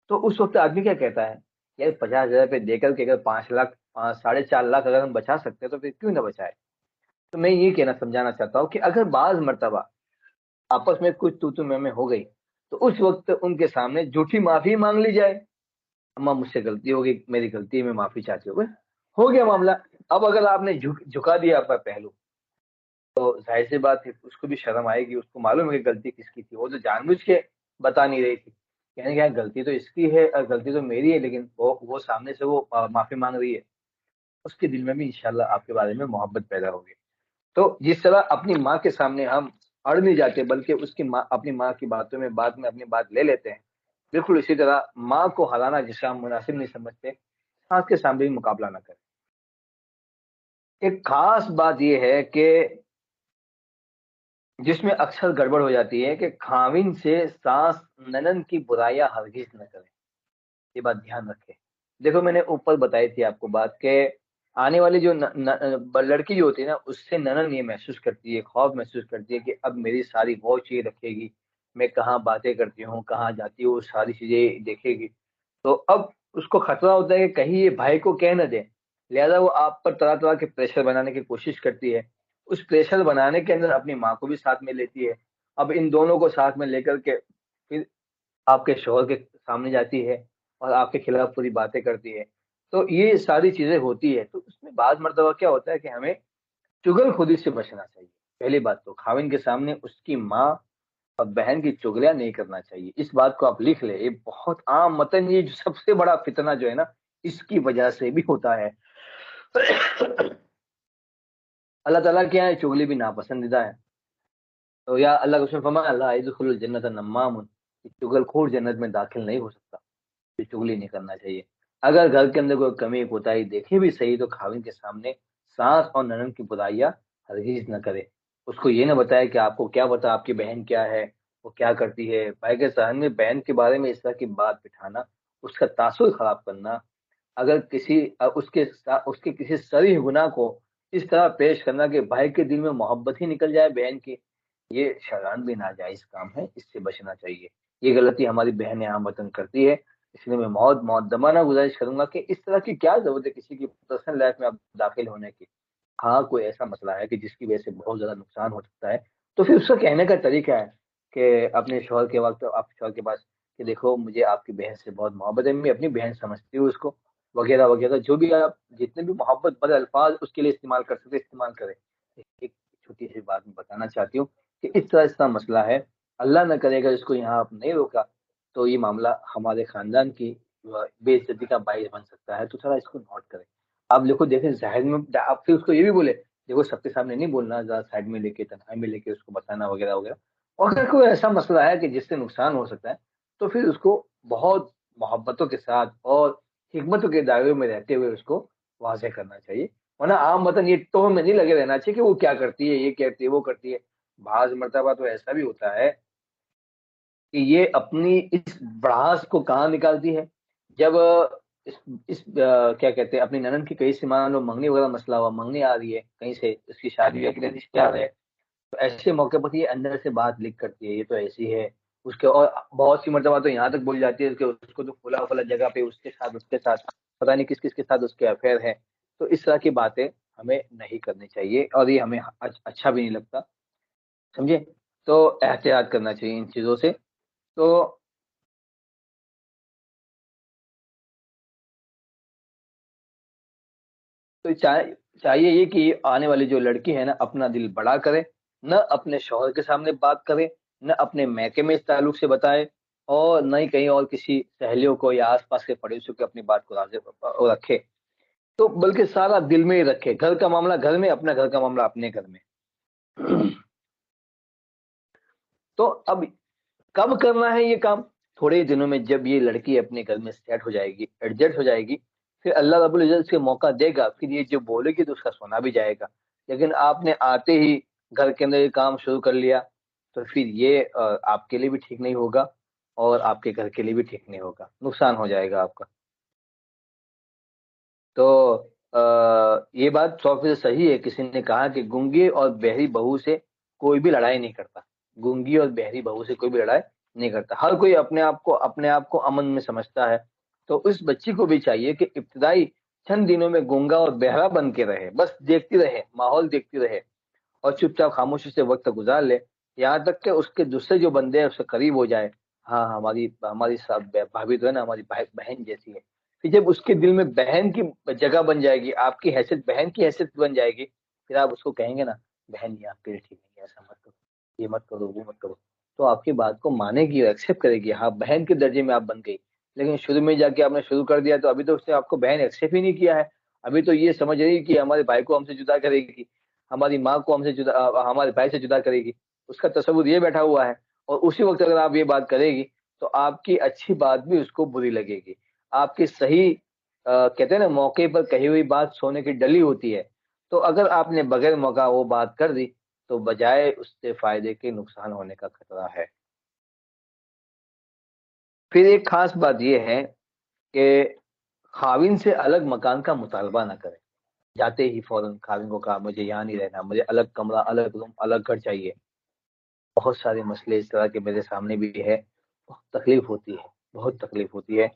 [SPEAKER 1] تو اس وقت آدمی کیا کہتا ہے؟ یار 50,000 روپے دے کر کے اگر 5 لاکھ 4.5 لاکھ اگر ہم بچا سکتے ہیں تو پھر کیوں نہ بچائے؟ تو میں یہ کہنا سمجھانا چاہتا ہوں کہ اگر بعض مرتبہ آپس میں کچھ تو میں ہو گئی تو اس وقت ان کے سامنے جھوٹی معافی مانگ لی جائے، اما مجھ سے غلطی ہو گئی، میری غلطی ہے، میں معافی چاہتی ہوں، ہو گیا معاملہ۔ اب اگر آپ نے جھکا دیا اپنا پہلو تو ظاہر سی بات ہے اس کو بھی شرم آئے گی، اس کو معلوم ہے کہ غلطی کس کی تھی، وہ تو جان بوجھ کے بتا نہیں رہی تھی، کہنے کہ غلطی تو اس کی ہے اور غلطی تو میری ہے، لیکن وہ سامنے سے وہ معافی مانگ رہی ہے، اس کے دل میں بھی انشاءاللہ آپ کے بارے میں محبت پیدا ہوگی۔ تو جس طرح اپنی ماں کے سامنے ہم اڑ نہیں جاتے بلکہ اس کی ماں اپنی ماں کی باتوں میں بعد میں اپنی بات لے لیتے ہیں، بالکل اسی طرح ماں کو ہرانا جسے ہم مناسب نہیں سمجھتے، سانس کے سامنے بھی مقابلہ نہ کریں۔ ایک خاص بات یہ ہے کہ جس میں اکثر گڑبڑ ہو جاتی ہے کہ خاوند سے ساس ننن کی برائیاں ہرگز نہ کریں، یہ بات دھیان رکھیں۔ دیکھو میں نے اوپر بتائی تھی آپ کو بات کہ آنے والی جو لڑکی جو ہوتی ہے نا، اس سے ننن یہ محسوس کرتی ہے، خوف محسوس کرتی ہے کہ اب میری ساری واچ یہ رکھے گی، میں کہاں باتیں کرتی ہوں، کہاں جاتی ہوں، ساری چیزیں دیکھے گی۔ تو اب اس کو خطرہ ہوتا ہے کہ کہیں یہ بھائی کو کہہ نہ دے، لہذا وہ آپ پر طرح طرح کے پریشر بنانے کی کوشش کرتی ہے۔ اس پریشر بنانے کے اندر اپنی ماں کو بھی ساتھ میں لیتی ہے۔ اب ان دونوں کو ساتھ میں لے کر کے پھر آپ کے شوہر کے سامنے جاتی ہے اور آپ کے خلاف پوری باتیں کرتی ہے۔ تو یہ ساری چیزیں ہوتی ہے، تو اس میں بعض مرتبہ کیا ہوتا ہے کہ ہمیں چگل خودی سے بچنا چاہیے۔ پہلی بات تو خاوند کے سامنے اس کی ماں اور بہن کی چگلیاں نہیں کرنا چاہیے۔ اس بات کو آپ لکھ لیں، یہ بہت عام متن، یہ جو سب سے بڑا فتنہ جو ہے نا، اس کی وجہ سے بھی ہوتا ہے۔ اللہ تعالیٰ کیا ہے، چگلی بھی ناپسندیدہ ہے۔ تو یا اللہ اس میں فرمایا لا يدخل الجنت نمام، چگل خور جنت میں داخل نہیں ہو سکتا، یہ چگلی نہیں کرنا چاہیے۔ اگر گھر کے اندر کوئی کمی کوتاہی دیکھے بھی صحیح تو خاوند کے سامنے ساس اور ننند کی برائیاں ہرگز نہ کرے۔ اس کو یہ نہ بتائے کہ آپ کو کیا پتا آپ کی بہن کیا ہے، وہ کیا کرتی ہے۔ بھائی کے ذہن میں بہن کے بارے میں اس طرح کی بات بٹھانا، اس کا تاثر خراب کرنا، اگر اس کے کسی صریح گناہ کو اس طرح پیش کرنا کہ بھائی کے دل میں محبت ہی نکل جائے بہن کی، یہ شران بھی ناجائز کام ہے، اس سے بچنا چاہیے۔ یہ غلطی ہماری بہنیں عام وطن کرتی ہے، اس لیے میں مؤدبانہ گزارش کروں گا کہ اس طرح کی کیا ضرورت ہے کسی کی پرسنل لائف میں اب داخل ہونے کی۔ ہاں کوئی ایسا مسئلہ ہے کہ جس کی وجہ سے بہت زیادہ نقصان ہو سکتا ہے، تو پھر اس کا کہنے کا طریقہ ہے کہ اپنے شوہر کے وقت آپ شوہر کے پاس کہ دیکھو مجھے آپ کی بہن سے بہت محبت ہے، میں اپنی بہن سمجھتی ہوں اس کو، وغیرہ وغیرہ، جو بھی آپ جتنے بھی محبت بڑے الفاظ اس کے لیے استعمال کر سکتے استعمال کریں۔ ایک چھوٹی سی بات میں بتانا چاہتی ہوں کہ اس طرح مسئلہ ہے، اللہ نہ کرے گا اس کو یہاں آپ نہیں روکا تو یہ معاملہ ہمارے خاندان کی بے عزتی کا باعث بن سکتا ہے، تو تھوڑا اس کو نوٹ کریں۔ آپ دیکھو دیکھیں ظاہر میں آپ پھر اس کو یہ بھی بولے، دیکھو سب کے سامنے نہیں بولنا، ذرا سائڈ میں لے کے تنہائی میں لے کے اس کو بتانا وغیرہ وغیرہ۔ اور اگر کوئی ایسا مسئلہ ہے کہ جس سے نقصان ہو سکتا ہے تو پھر اس کو بہت محبتوں کے ساتھ اور حکمتوں کے دائرے میں رہتے ہوئے اس کو واضح کرنا چاہیے، ورنہ عام متن یہ تو میں نہیں لگے رہنا چاہیے کہ وہ کیا کرتی ہے، یہ کرتی ہے، وہ کرتی ہے۔ بعض مرتبہ تو ایسا بھی ہوتا ہے کہ یہ اپنی اس بڑاس کو کہاں نکالتی ہے، جب کیا کہتے ہیں اپنی ننند کی کہیں سے مان لو منگنی وغیرہ مسئلہ ہوا، منگنی آ رہی ہے کہیں سے، اس کی شادی کے رشتے آ رہے ہیں، تو ایسے موقع پر یہ اندر سے بات لکھ کرتی ہے، یہ تو ایسی ہے اس کے، اور بہت سی مرتبہ تو یہاں تک بول جاتی ہے کہ اس کو تو کھلا کھلا جگہ پہ اس کے ساتھ پتہ نہیں کس کس کے ساتھ اس کے افیئر ہے. تو اس طرح کی باتیں ہمیں نہیں کرنی چاہیے، اور یہ ہمیں اچھا بھی نہیں لگتا، سمجھے. تو احتیاط کرنا چاہیے ان چیزوں سے. تو چاہیے یہ کہ آنے والی جو لڑکی ہے نا اپنا دل بڑا کرے، نہ اپنے شوہر کے سامنے بات کرے، نہ اپنے میکے میں اس تعلق سے بتائے، اور نہ ہی کہیں اور کسی سہیلیوں کو یا آس پاس کے پڑوسیوں کو اپنی بات کو رکھے. تو بلکہ سارا دل میں ہی رکھے، گھر کا معاملہ گھر میں، اپنا گھر کا معاملہ اپنے گھر میں. تو اب کب کرنا ہے یہ کام؟ تھوڑے دنوں میں، جب یہ لڑکی اپنے گھر میں سیٹ ہو جائے گی، ایڈجسٹ ہو جائے گی، پھر اللہ رب العزت سے موقع دے گا، پھر یہ جو بولے گی تو اس کا سنا بھی جائے گا. لیکن آپ نے آتے ہی گھر کے اندر یہ کام شروع کر لیا تو پھر یہ آپ کے لیے بھی ٹھیک نہیں ہوگا، اور آپ کے گھر کے لیے بھی ٹھیک نہیں ہوگا، نقصان ہو جائے گا آپ کا. تو یہ بات 100% صحیح ہے. کسی نے کہا کہ گونگی اور بہری بہو سے کوئی بھی لڑائی نہیں کرتا، گونگی اور بہری بہو سے کوئی بھی لڑائی نہیں کرتا. ہر کوئی اپنے آپ کو امن میں سمجھتا ہے. تو اس بچی کو بھی چاہیے کہ ابتدائی چند دنوں میں گونگا اور بہرا بن کے رہے، بس دیکھتی رہے، ماحول دیکھتی رہے، اور چپ چاپ خاموشی سے وقت گزار لے، یہاں تک کہ اس کے دوسرے جو بندے ہیں اس سے قریب ہو جائے. ہاں، ہماری ہماری بھابھی تو ہے نا، ہماری بہن جیسی ہے. پھر جب اس کے دل میں بہن کی جگہ بن جائے گی، آپ کی حیثیت بہن کی حیثیت بن جائے گی، پھر آپ اس کو کہیں گے نا بہن یہ آپ کے لیے ٹھیک نہیں ہے، ایسا مت کرو، یہ مت کرو، وہ مت کرو، تو آپ کی بات کو مانے گی اور ایکسیپٹ کرے گی. ہاں، بہن کے درجے میں آپ بن گئی. لیکن شروع میں جا کے آپ نے شروع کر دیا تو ابھی تو اس نے آپ کو بہن ایکسیپٹ ہی نہیں کیا ہے. ابھی تو یہ سمجھ رہی کہ ہمارے بھائی کو ہم سے جدا کرے گی، ہماری ماں کو ہم سے جدا، ہمارے بھائی سے جدا کرے گی. اس کا تصور یہ بیٹھا ہوا ہے، اور اسی وقت اگر آپ یہ بات کرے گی تو آپ کی اچھی بات بھی اس کو بری لگے گی. آپ کی صحیح کہتے ہیں نا موقع پر کہی ہوئی بات سونے کی ڈلی ہوتی ہے. تو اگر آپ نے بغیر موقع وہ بات کر دی تو بجائے اس سے فائدے کے نقصان ہونے کا خطرہ ہے. پھر ایک خاص بات یہ ہے کہ خاوند سے الگ مکان کا مطالبہ نہ کرے. جاتے ہی فوراً خاوند کو کہا مجھے یہاں نہیں رہنا، مجھے الگ کمرہ، الگ روم، الگ گھر چاہیے. بہت سارے مسئلے اس طرح کے میرے سامنے بھی ہے. بہت تکلیف ہوتی ہے، بہت تکلیف ہوتی ہے.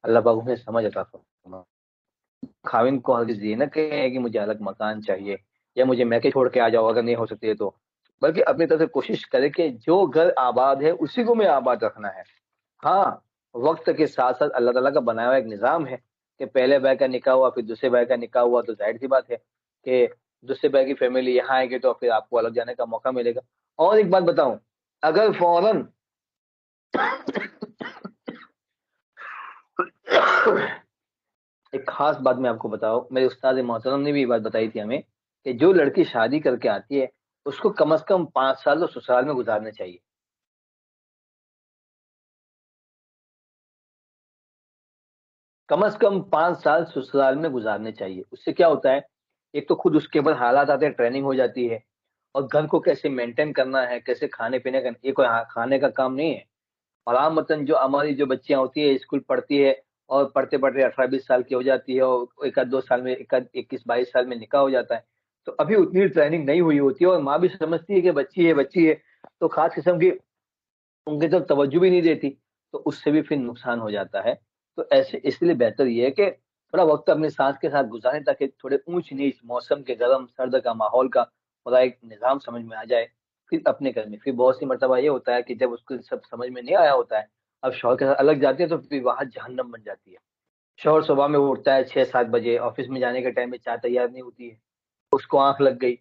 [SPEAKER 1] اللہ پاک ہمیں سمجھ عطا فرمائے. خاوند کو ہرگز یہ نہ کہے کہ مجھے الگ مکان چاہیے یا مجھے میکے چھوڑ کے آ جاؤ اگر نہیں ہو سکتی ہے تو، بلکہ اپنی طرف سے کوشش کرے کہ جو گھر آباد ہے اسی کو میں آباد رکھنا ہے. ہاں، وقت کے ساتھ ساتھ اللہ تعالیٰ کا بنایا ہوا ایک نظام ہے کہ پہلے بھائی کا نکاح ہوا، پھر دوسرے بھائی کا نکاح ہوا، تو ظاہر سی بات ہے کہ دوسرے بھائی کی فیملی یہاں آئے گی تو پھر آپ کو الگ جانے کا موقع ملے گا. اور ایک بات بتاؤں، اگر فوراً ایک خاص بات میں آپ کو بتاؤں، میرے استاد محترم نے بھی یہ بات بتائی تھی ہمیں کہ جو لڑکی شادی کر کے آتی ہے اس کو کم از کم 5 سال تو سسرال میں گزارنے چاہیے. کم از کم 5 سال سسرال میں گزارنے چاہیے. اس سے کیا ہوتا ہے، ایک تو خود اس کے اوپر حالات آتے ہیں، ٹریننگ ہو جاتی ہے، اور گھر کو کیسے مینٹین کرنا ہے، کیسے کھانے پینے کا، یہ کوئی کھانے کا کام نہیں ہے. اور عام متن جو ہماری جو بچیاں ہوتی ہے اسکول پڑھتی ہے، اور پڑھتے پڑھتے 18-20 سال کی ہو جاتی ہے، اور 1-2 سال میں 21-22 سال میں نکاح ہو جاتا ہے، تو ابھی اتنی ٹریننگ نہیں ہوئی ہوتی ہے، اور ماں بھی سمجھتی ہے کہ بچی ہے بچی ہے، تو خاص قسم کی ان کی طرف توجہ بھی نہیں دیتی. تو اس سے بھی پھر نقصان ہو جاتا ہے. تو ایسے اس لیے بہتر یہ ہے کہ تھوڑا وقت اپنے سانس کے ساتھ گزاریں تاکہ تھوڑے اونچ نیچ موسم کے، گرم سرد کا، ماحول کا تھوڑا ایک نظام سمجھ میں آ جائے. پھر اپنے گھر میں پھر بہت سی مرتبہ یہ ہوتا ہے کہ جب اس کو سب سمجھ میں نہیں آیا ہوتا ہے، اب شوہر کے ساتھ الگ جاتے ہیں تو پھر وہاں جہنم بن جاتی ہے. شوہر صبح میں اٹھتا ہے 6-7 بجے، آفس میں جانے کے ٹائم میں چائے تیار نہیں ہوتی ہے، اس کو آنکھ لگ گئی،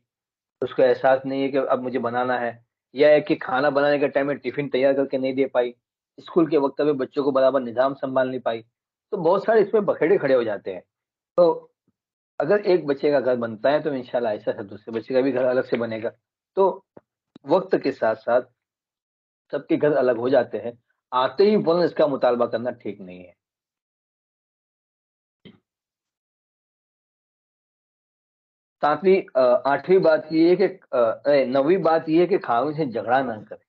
[SPEAKER 1] اس کو احساس نہیں ہے کہ اب مجھے بنانا ہے، یا ہے کہ کھانا بنانے کے ٹائم میں ٹفن تیار کر کے نہیں دے پائی، اسکول کے وقت میں بچوں کو برابر نظام سنبھال نہیں پائی. تو بہت سارے اس میں بکھیڑے کھڑے ہو جاتے ہیں. تو اگر ایک بچے کا گھر بنتا ہے تو انشاءاللہ ایسا ہے دوسرے بچے کا بھی گھر الگ سے بنے گا. تو وقت کے ساتھ ساتھ سب کے گھر الگ ہو جاتے ہیں، آتے ہی فوراً اس کا مطالبہ کرنا ٹھیک نہیں ہے. ساتویں 8ویں بات یہ ہے کہ 9ویں بات یہ ہے کہ خاوند سے جھگڑا نہ کرے.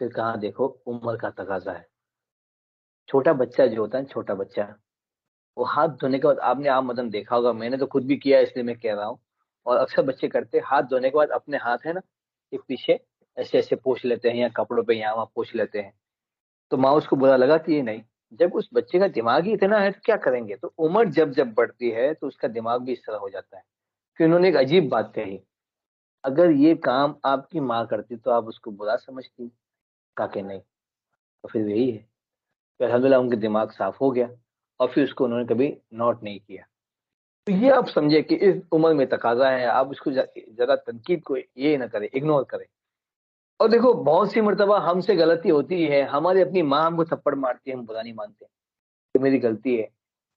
[SPEAKER 1] پھر کہاں دیکھو عمر کا تقاضا ہے. چھوٹا بچہ جو ہوتا ہے چھوٹا بچہ وہ ہاتھ دھونے کے بعد آپ نے عام مدن دیکھا ہوگا, میں نے تو خود بھی کیا اس لیے میں کہہ رہا ہوں, اور اکثر بچے کرتے ہاتھ دھونے کے بعد اپنے ہاتھ ہے نا ایک پیچھے ایسے ایسے پوچھ لیتے ہیں, یا کپڑوں پہ یہاں وہاں پوچھ لیتے ہیں. تو ماں اس کو برا لگا کہ یہ نہیں, جب اس بچے کا دماغ ہی اتنا ہے تو کیا کریں گے. تو عمر جب جب بڑھتی ہے تو اس کا دماغ بھی اس طرح ہو جاتا ہے. کہ انہوں نے ایک عجیب بات کہی, اگر یہ کام آپ کی ماں کرتی تو آپ اس کو برا سمجھتی, کہا کہ نہیں. تو پھر یہی ہے کہ الحمد للہ ان کے دماغ صاف ہو گیا, اور پھر اس کو انہوں نے کبھی نوٹ نہیں کیا. تو یہ آپ سمجھے کہ اس عمر میں تقاضا ہے, آپ اس کو ذرا تنقید کو یہ نہ کریں, اگنور کریں. اور دیکھو بہت سی مرتبہ ہم سے غلطی ہوتی ہے, ہماری اپنی ماں ہم کو تھپڑ مارتی ہے, ہم برا نہیں مانتے کہ میری غلطی ہے.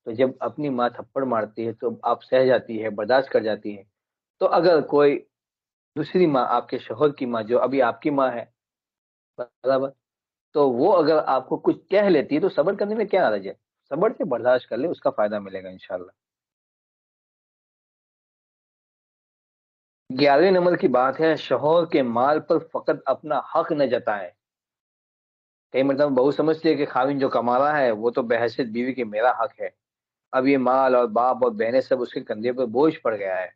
[SPEAKER 1] تو جب اپنی ماں تھپڑ مارتی ہے تو آپ سہ جاتی ہے, برداشت کر جاتی ہے. تو اگر کوئی دوسری ماں, آپ کے شوہر کی ماں جو ابھی آپ کی ماں ہے برابر, تو وہ اگر آپ کو کچھ کہہ لیتی ہے تو صبر کرنے میں کیا حرج ہے, صبر سے برداشت کر لے, اس کا فائدہ ملے گا انشاءاللہ. 11 نمبر کی بات ہے, شوہر کے مال پر فقط اپنا حق نہ جتائیں. کئی مرتبہ بہو سمجھتی ہے کہ خاوند جو کما رہا ہے وہ تو بحیثیت بیوی کے میرا حق ہے, اب یہ مال اور باپ اور بہنیں سب اس کے کندھے پر بوجھ پڑ گیا ہے.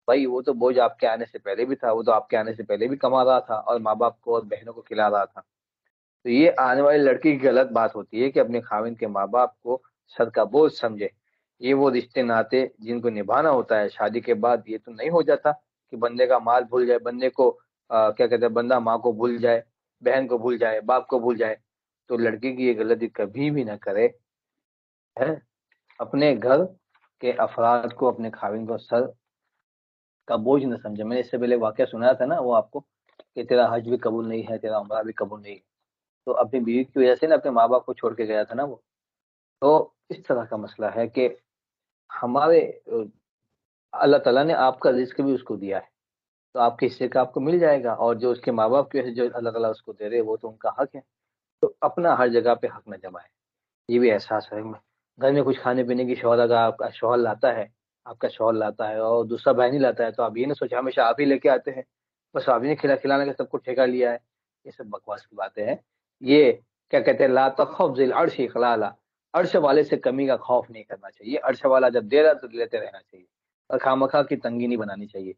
[SPEAKER 1] بھائی وہ تو بوجھ آپ کے آنے سے پہلے بھی تھا, وہ تو آپ کے آنے سے پہلے بھی کما رہا تھا اور ماں باپ کو اور بہنوں کو کھلا رہا تھا. تو یہ آنے والی لڑکی کی غلط بات ہوتی ہے کہ اپنے خاوند کے ماں باپ کو سر کا بوجھ سمجھے. یہ وہ رشتے ناطے جن کو نبھانا ہوتا ہے. شادی کے بعد یہ تو نہیں ہو جاتا کہ بندے کا مال بھول جائے, بندے کو کیا کہتے ہیں, بندہ ماں کو بھول جائے, بہن کو بھول جائے, باپ کو بھول جائے. تو لڑکی کی یہ غلطی کبھی بھی نہ کرے ہے, اپنے گھر کے افراد کو, اپنے خاوند کو سر کا بوجھ نہ سمجھے. میں نے اس سے پہلے واقعہ سنایا تھا نا وہ آپ کو, کہ تیرا حج بھی قبول نہیں ہے, تیرا عمرہ بھی قبول نہیں ہے. تو اپنی بیوی کی وجہ سے نا اپنے ماں باپ کو چھوڑ کے گیا تھا نا وہ. تو اس طرح کا مسئلہ ہے کہ ہمارے اللہ تعالیٰ نے آپ کا رزق بھی اس کو دیا ہے, تو آپ کے حصے کا آپ کو مل جائے گا, اور جو اس کے ماں باپ کی وجہ سے جو اللہ تعالیٰ اس کو دے رہے وہ تو ان کا حق ہے. تو اپنا ہر جگہ پہ حق نہ جمائے, یہ بھی احساس ہے. گھر میں کچھ کھانے پینے کی شوہر اگر آپ کا شوہر لاتا ہے, آپ کا شوہر لاتا ہے اور دوسرا بہن ہی لاتا ہے, تو آپ یہ نہ سوچے ہمیشہ آپ ہی لے کے آتے ہیں, بس آپ ہی نے کھلانے کا سب کو ٹھیکا لیا ہے. یہ سب بکواس کی باتیں ہیں. یہ کیا کہتے ہیں, لا تخف ذی العرش اخلالا, عرش والے سے کمی کا خوف نہیں کرنا چاہیے. عرش والا جب دے رہا تو لیتے رہنا چاہیے, اور خامخواہ کی تنگی نہیں بنانی چاہیے.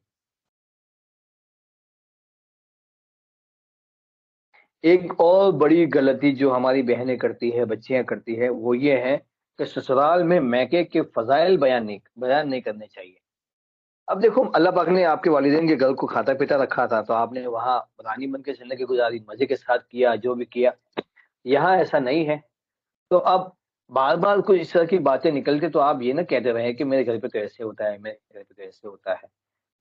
[SPEAKER 1] ایک اور بڑی غلطی جو ہماری بہنیں کرتی ہے, بچیاں کرتی ہے, وہ یہ ہے کہ سسرال میں میکے کے فضائل بیان نہیں کرنے چاہیے. اب دیکھو اللہ پاک نے آپ کے والدین کے گھر کو کھاتا پیتا رکھا تھا, تو آپ نے وہاں رانی بن کے زندگی گزاری, مزے کے ساتھ کیا جو بھی کیا. یہاں ایسا نہیں ہے. تو اب بار بار کوئی اس طرح کی باتیں نکلتی تو آپ یہ نہ کہتے رہے کہ میرے گھر پہ تو ایسے ہوتا ہے, میرے گھر پہ تو ایسے ہوتا ہے.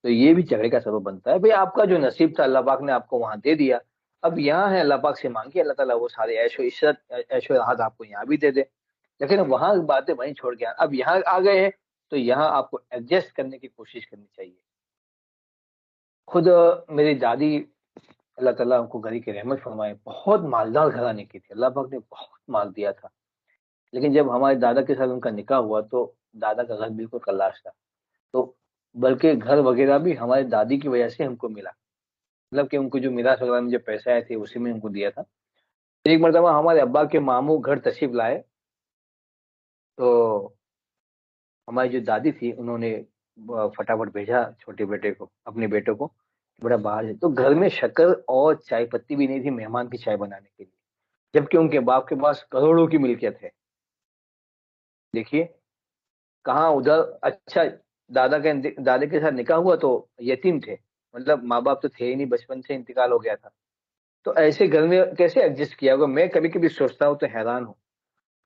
[SPEAKER 1] تو یہ بھی جھگڑے کا سبب بنتا ہے. بھئی آپ کا جو نصیب تھا اللہ پاک نے آپ کو وہاں دے دیا, اب یہاں ہے اللہ پاک سے مانگی, اللہ تعالیٰ وہ سارے عیش و عشرت, عیش و راحت آپ کو یہاں بھی دے دے. لیکن وہاں باتیں وہیں چھوڑ گیا, اب یہاں آ گئے ہیں تو یہاں آپ کو ایڈجسٹ کرنے کی کوشش کرنی چاہیے. خود میری دادی, اللہ تعالیٰ ان کو گھر کی رحمت فرمائے, بہت مالدار گھرانے کی تھی, اللہ پاک نے بہت مال دیا تھا. لیکن جب ہمارے دادا کے ساتھ ان کا نکاح ہوا تو دادا کا گھر بالکل کلاش تھا. تو بلکہ گھر وغیرہ بھی ہمارے دادی کی وجہ سے ہم کو ملا, مطلب کہ ان کو جو میراث وغیرہ میں جو پیسے آئے تھے اسی میں ان کو دیا تھا. ایک مرتبہ ہمارے ابا کے ماموں گھر تشریف لائے, تو ہماری جو دادی تھی انہوں نے فٹافٹ بھیجا چھوٹے بیٹے کو, اپنے بیٹے کو, بڑا باہر ہے. تو گھر میں شکر اور چائے پتی بھی نہیں تھی مہمان کی چائے بنانے کے لیے, جبکہ ان کے باپ کے پاس کروڑوں کی ملکیت ہے. دیکھیے کہاں ادھر. اچھا, دادے کے ساتھ نکاح ہوا تو یتیم تھے, مطلب ماں باپ تو تھے ہی نہیں, بچپن سے انتقال ہو گیا تھا. تو ایسے گھر میں کیسے ایڈجسٹ کیا ہوگا, میں کبھی کبھی سوچتا ہوں تو حیران ہوں.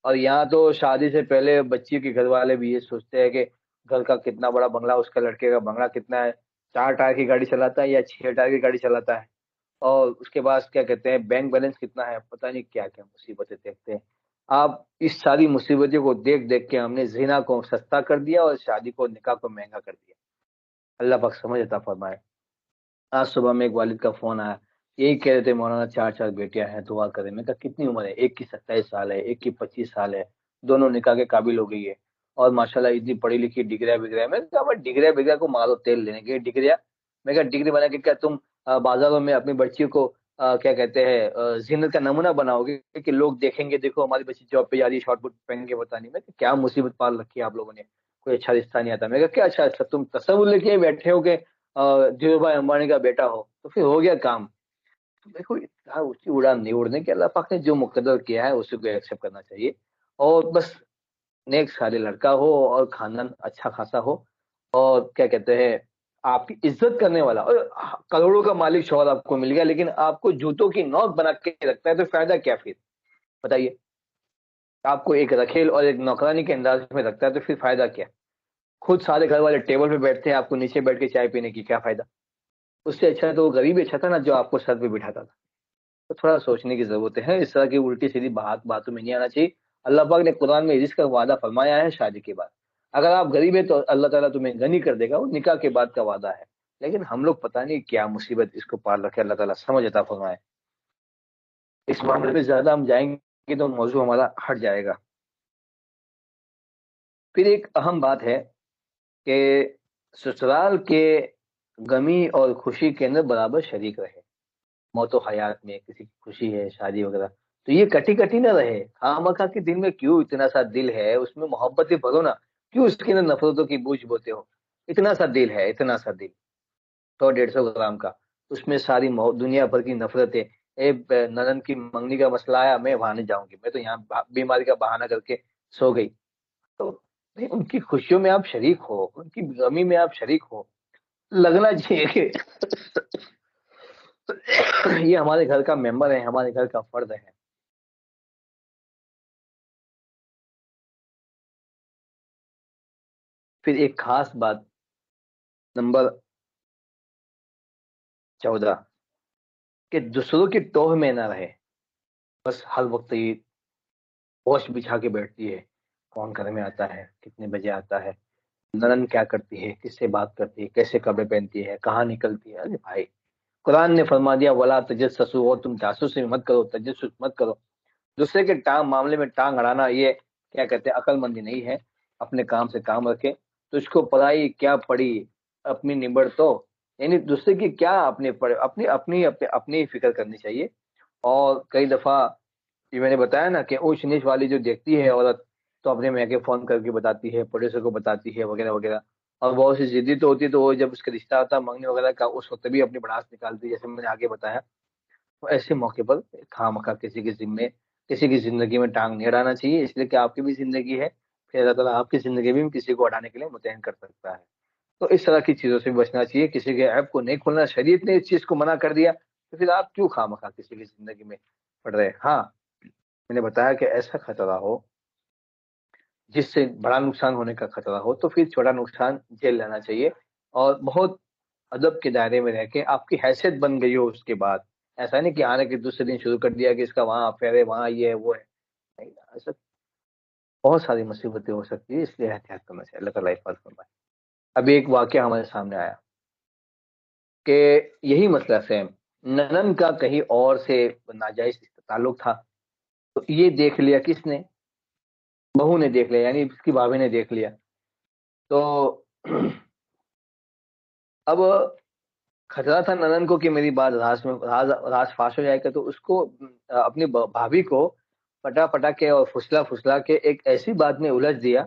[SPEAKER 1] اور یہاں تو شادی سے پہلے بچی کے گھر والے بھی یہ سوچتے ہیں کہ گھر کا کتنا بڑا بنگلہ, اس کا لڑکے کا بنگلہ کتنا ہے, 4 ٹائر کی گاڑی چلاتا ہے یا 6 ٹائر کی گاڑی چلاتا ہے, اور اس کے بعد کیا کہتے ہیں بینک بیلنس کتنا ہے, پتہ نہیں کیا کیا مصیبتیں دیکھتے ہیں. آپ اس ساری مصیبتوں کو دیکھ دیکھ کے ہم نے زنا کو سستا کر دیا اور شادی کو, نکاح کو مہنگا کر دیا. اللہ پاک سمجھ عطا فرمائے. آج صبح میں ایک والد کا فون آیا, یہی کہہ رہے تھے مولانا 4 بیٹیاں ہیں, دعا کریں. میں کہا کتنی عمر ہے, ایک کی 27 سال ہے, ایک کی 25 سال ہے, دونوں نکاح کے قابل ہو گئی ہے, اور ماشاءاللہ اتنی پڑھی لکھی, ڈگریاں. میں کہا ڈگریاں کو مارو تیل لینے کے ڈگریاں. میں کہا ڈگری بنا کے کیا تم بازاروں میں اپنی بچیوں کو کیا کہتے ہیں زینت کا نمونہ بناؤ گے کہ لوگ دیکھیں گے، دیکھو ہماری بچی جاب پہ جا رہی ہے شارٹ بوٹ پہن کے، پتا نہیں میں کہ کیا مصیبت پال رکھی ہے آپ لوگوں نے، کوئی اچھا رشتہ نہیں آتا۔ میں کہا کیا اچھا رشتہ؟ تم تصور لے کے بیٹھے ہو کہ دھیرو بھائی امبانی کا بیٹا ہو، تو پھر ہو گیا کام۔ دیکھو اس کی اڑان نہیں اڑنے کی، اللہ پاک نے جو مقدر کیا ہے اسی کو ایکسیپٹ کرنا چاہیے، اور بس نیک سارے لڑکا ہو اور خاندان اچھا خاصا ہو، اور کیا کہتے ہیں آپ کی عزت کرنے والا، اور کروڑوں کا مالک شوہر آپ کو مل گیا لیکن آپ کو جوتوں کی نوک بنا کے رکھتا ہے، تو فائدہ کیا پھر بتائیے؟ آپ کو ایک رکھیل اور ایک نوکرانی کے انداز میں رکھتا ہے تو پھر فائدہ کیا؟ خود سارے گھر والے ٹیبل پہ بیٹھتے ہیں، آپ کو نیچے بیٹھ کے چائے پینے کی کیا فائدہ؟ اس سے اچھا تو وہ غریب اچھا تھا نا جو آپ کو سر پہ بٹھاتا تھا۔ تو تھوڑا سوچنے کی ضرورت ہے، اس طرح کی الٹی سیدھی باتوں میں نہیں آنا چاہیے۔ اللہ پاک نے قرآن میں رزق کا وعدہ فرمایا ہے شادی کے بعد، اگر آپ غریب ہیں تو اللہ تعالیٰ تمہیں غنی کر دے گا، وہ نکاح کے بعد کا وعدہ ہے۔ لیکن ہم لوگ پتہ نہیں کیا مصیبت اس کو پال رکھے، اللہ تعالیٰ سمجھ عطا فرمائے۔ اس معاملے پہ زیادہ ہم جائیں گے تو موضوع ہمارا ہٹ جائے گا۔ پھر ایک اہم بات ہے کہ سسرال کے غمی اور خوشی کے اندر برابر شریک رہے، موت و حیات میں کسی کی خوشی ہے، شادی وغیرہ، تو یہ کٹی کٹی نہ رہے۔ خواہ مخواہ کے دل میں کیوں اتنا سا دل ہے، اس میں محبت بھرو نا، کیوں اس کے اندر نفرتوں کی بوجھ بوتے ہو؟ اتنا سا دل ہے، اتنا سا دل 100-150 گرام کا، اس میں ساری دنیا بھر کی نفرتیں۔ ننن کی منگنی کا مسئلہ آیا، میں وہاں نہیں جاؤں گی، میں تو یہاں بیماری کا بہانہ کر کے سو گئی۔ تو ان کی خوشیوں میں آپ شریک ہو، ان کی غمی میں آپ شریک ہو، لگنا چاہیے کہ یہ ہمارے گھر کا ممبر ہے، ہمارے گھر کا فرد ہے۔ پھر ایک خاص بات نمبر 14 کہ دوسروں کی ٹوہ میں نہ رہے، بس ہر وقت یہ ہوش بچھا کے بیٹھتی ہے، کون گھر میں آتا ہے، کتنے بجے آتا ہے، ننن کیا کرتی ہے، کس سے بات کرتی ہے، کیسے کپڑے پہنتی ہے، کہاں نکلتی ہے۔ ارے بھائی قرآن نے فرما دیا ولا تجسسوا، اور تم جاسوسی مت کرو، تجسس مت کرو۔ دوسرے کے معاملے میں ٹانگ اڑانا یہ کیا کہتے ہیں عقل مندی نہیں ہے۔ اپنے کام سے کام رکھے، تو اس کو پڑھائی کیا پڑھی، اپنی نبڑ تو، یعنی دوسرے کی کیا اپنی اپنی فکر کرنی چاہیے۔ اور کئی دفعہ یہ میں نے بتایا نا کہ اونچ نیچ والی جو دیکھتی ہے عورت، تو اپنے میکے فون کر کے بتاتی ہے، پڑوسیوں کو بتاتی ہے وغیرہ وغیرہ، اور بہت سی ضدی تو ہوتی ہے، تو وہ جب اس کا رشتہ آتا ہے منگنے وغیرہ کا، اس وقت بھی اپنی بڑاس نکالتی ہے، جیسے میں نے آگے بتایا۔ تو ایسے موقع پر خواہ مخواہ کسی کے ذمے، کسی کی زندگی میں ٹانگ نہیں اڑانا چاہیے، اس لیے کہ آپ کی بھی زندگی ہے، پھر اللہ تعالیٰ آپ کی زندگی میں بھی کسی کو اڑانے کے لیے متعین کر سکتا ہے۔ تو اس طرح کی چیزوں سے بچنا چاہیے، کسی کے عیب کو نہیں کھولنا، شریعت نے اس چیز کو منع کر دیا، تو پھر آپ کیوں خواہ مخواہ کسی کی زندگی میں پڑ رہے؟ ہاں میں نے بتایا کہ ایسا خطرہ ہو جس سے بڑا نقصان ہونے کا خطرہ ہو، تو پھر چھوٹا نقصان جھیل لینا چاہیے، اور بہت ادب کے دائرے میں رہ کے آپ کی حیثیت بن گئی ہو اس کے بعد، ایسا نہیں کہ آنے کے دوسرے دن شروع کر دیا کہ اس کا وہاں افیئر ہے، وہاں یہ ہے وہ ہے، نہیں، ایسا بہت ساری مصیبتیں ہو سکتی ہے، اس لیے احتیاط کرنا چاہیے۔ اللہ تعالیٰ حفاظت فرمائے۔ ابھی ایک واقعہ ہمارے سامنے آیا کہ یہی مسئلہ سیم، ننن کا کہیں اور سے ناجائز تعلق تھا، تو یہ دیکھ لیا کس نے؟ بہو نے دیکھ لیا، یعنی اس کی بھابھی نے دیکھ لیا۔ تو اب خطرہ تھا ننن کو کہ میری بات راز فاش ہو جائے گا، تو اس کو اپنی بھابھی کو پٹا پٹا کے اور پھسلا پھسلا کے ایک ایسی بات میں الجھ دیا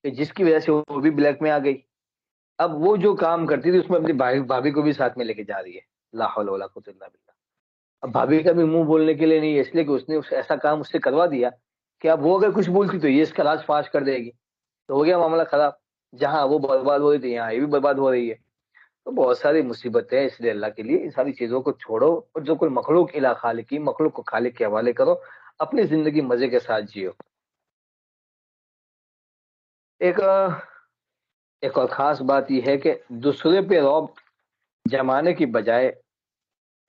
[SPEAKER 1] کہ جس کی وجہ سے وہ بھی بلیک میں آ گئی۔ اب وہ جو کام کرتی تھی اس میں اپنی بھابھی کو بھی ساتھ میں لے کے جا رہی ہے، لا حول ولا قوت الا باللہ۔ اب بھابھی کا بھی منہ بولنے کے لیے نہیں ہے، اس لیے کہ اس نے ایسا کام اس سے کروا دیا کہ اب وہ اگر کچھ بولتی تو یہ اس کا راز فاش کر دے گی، تو ہو گیا معاملہ خراب۔ جہاں وہ برباد ہو رہی تھی یہاں یہ بھی برباد ہو رہی ہے۔ تو بہت ساری مصیبت ہے، اس لیے اللہ کے لیے ان ساری چیزوں کو چھوڑو، اور جو کوئی مخلوق الا خالقی، مخلوق کو خالق کے حوالے کرو، اپنی زندگی مزے کے ساتھ جیو۔ ایک ایک اور خاص بات یہ ہے کہ دوسرے پہ رعب جمانے کی بجائے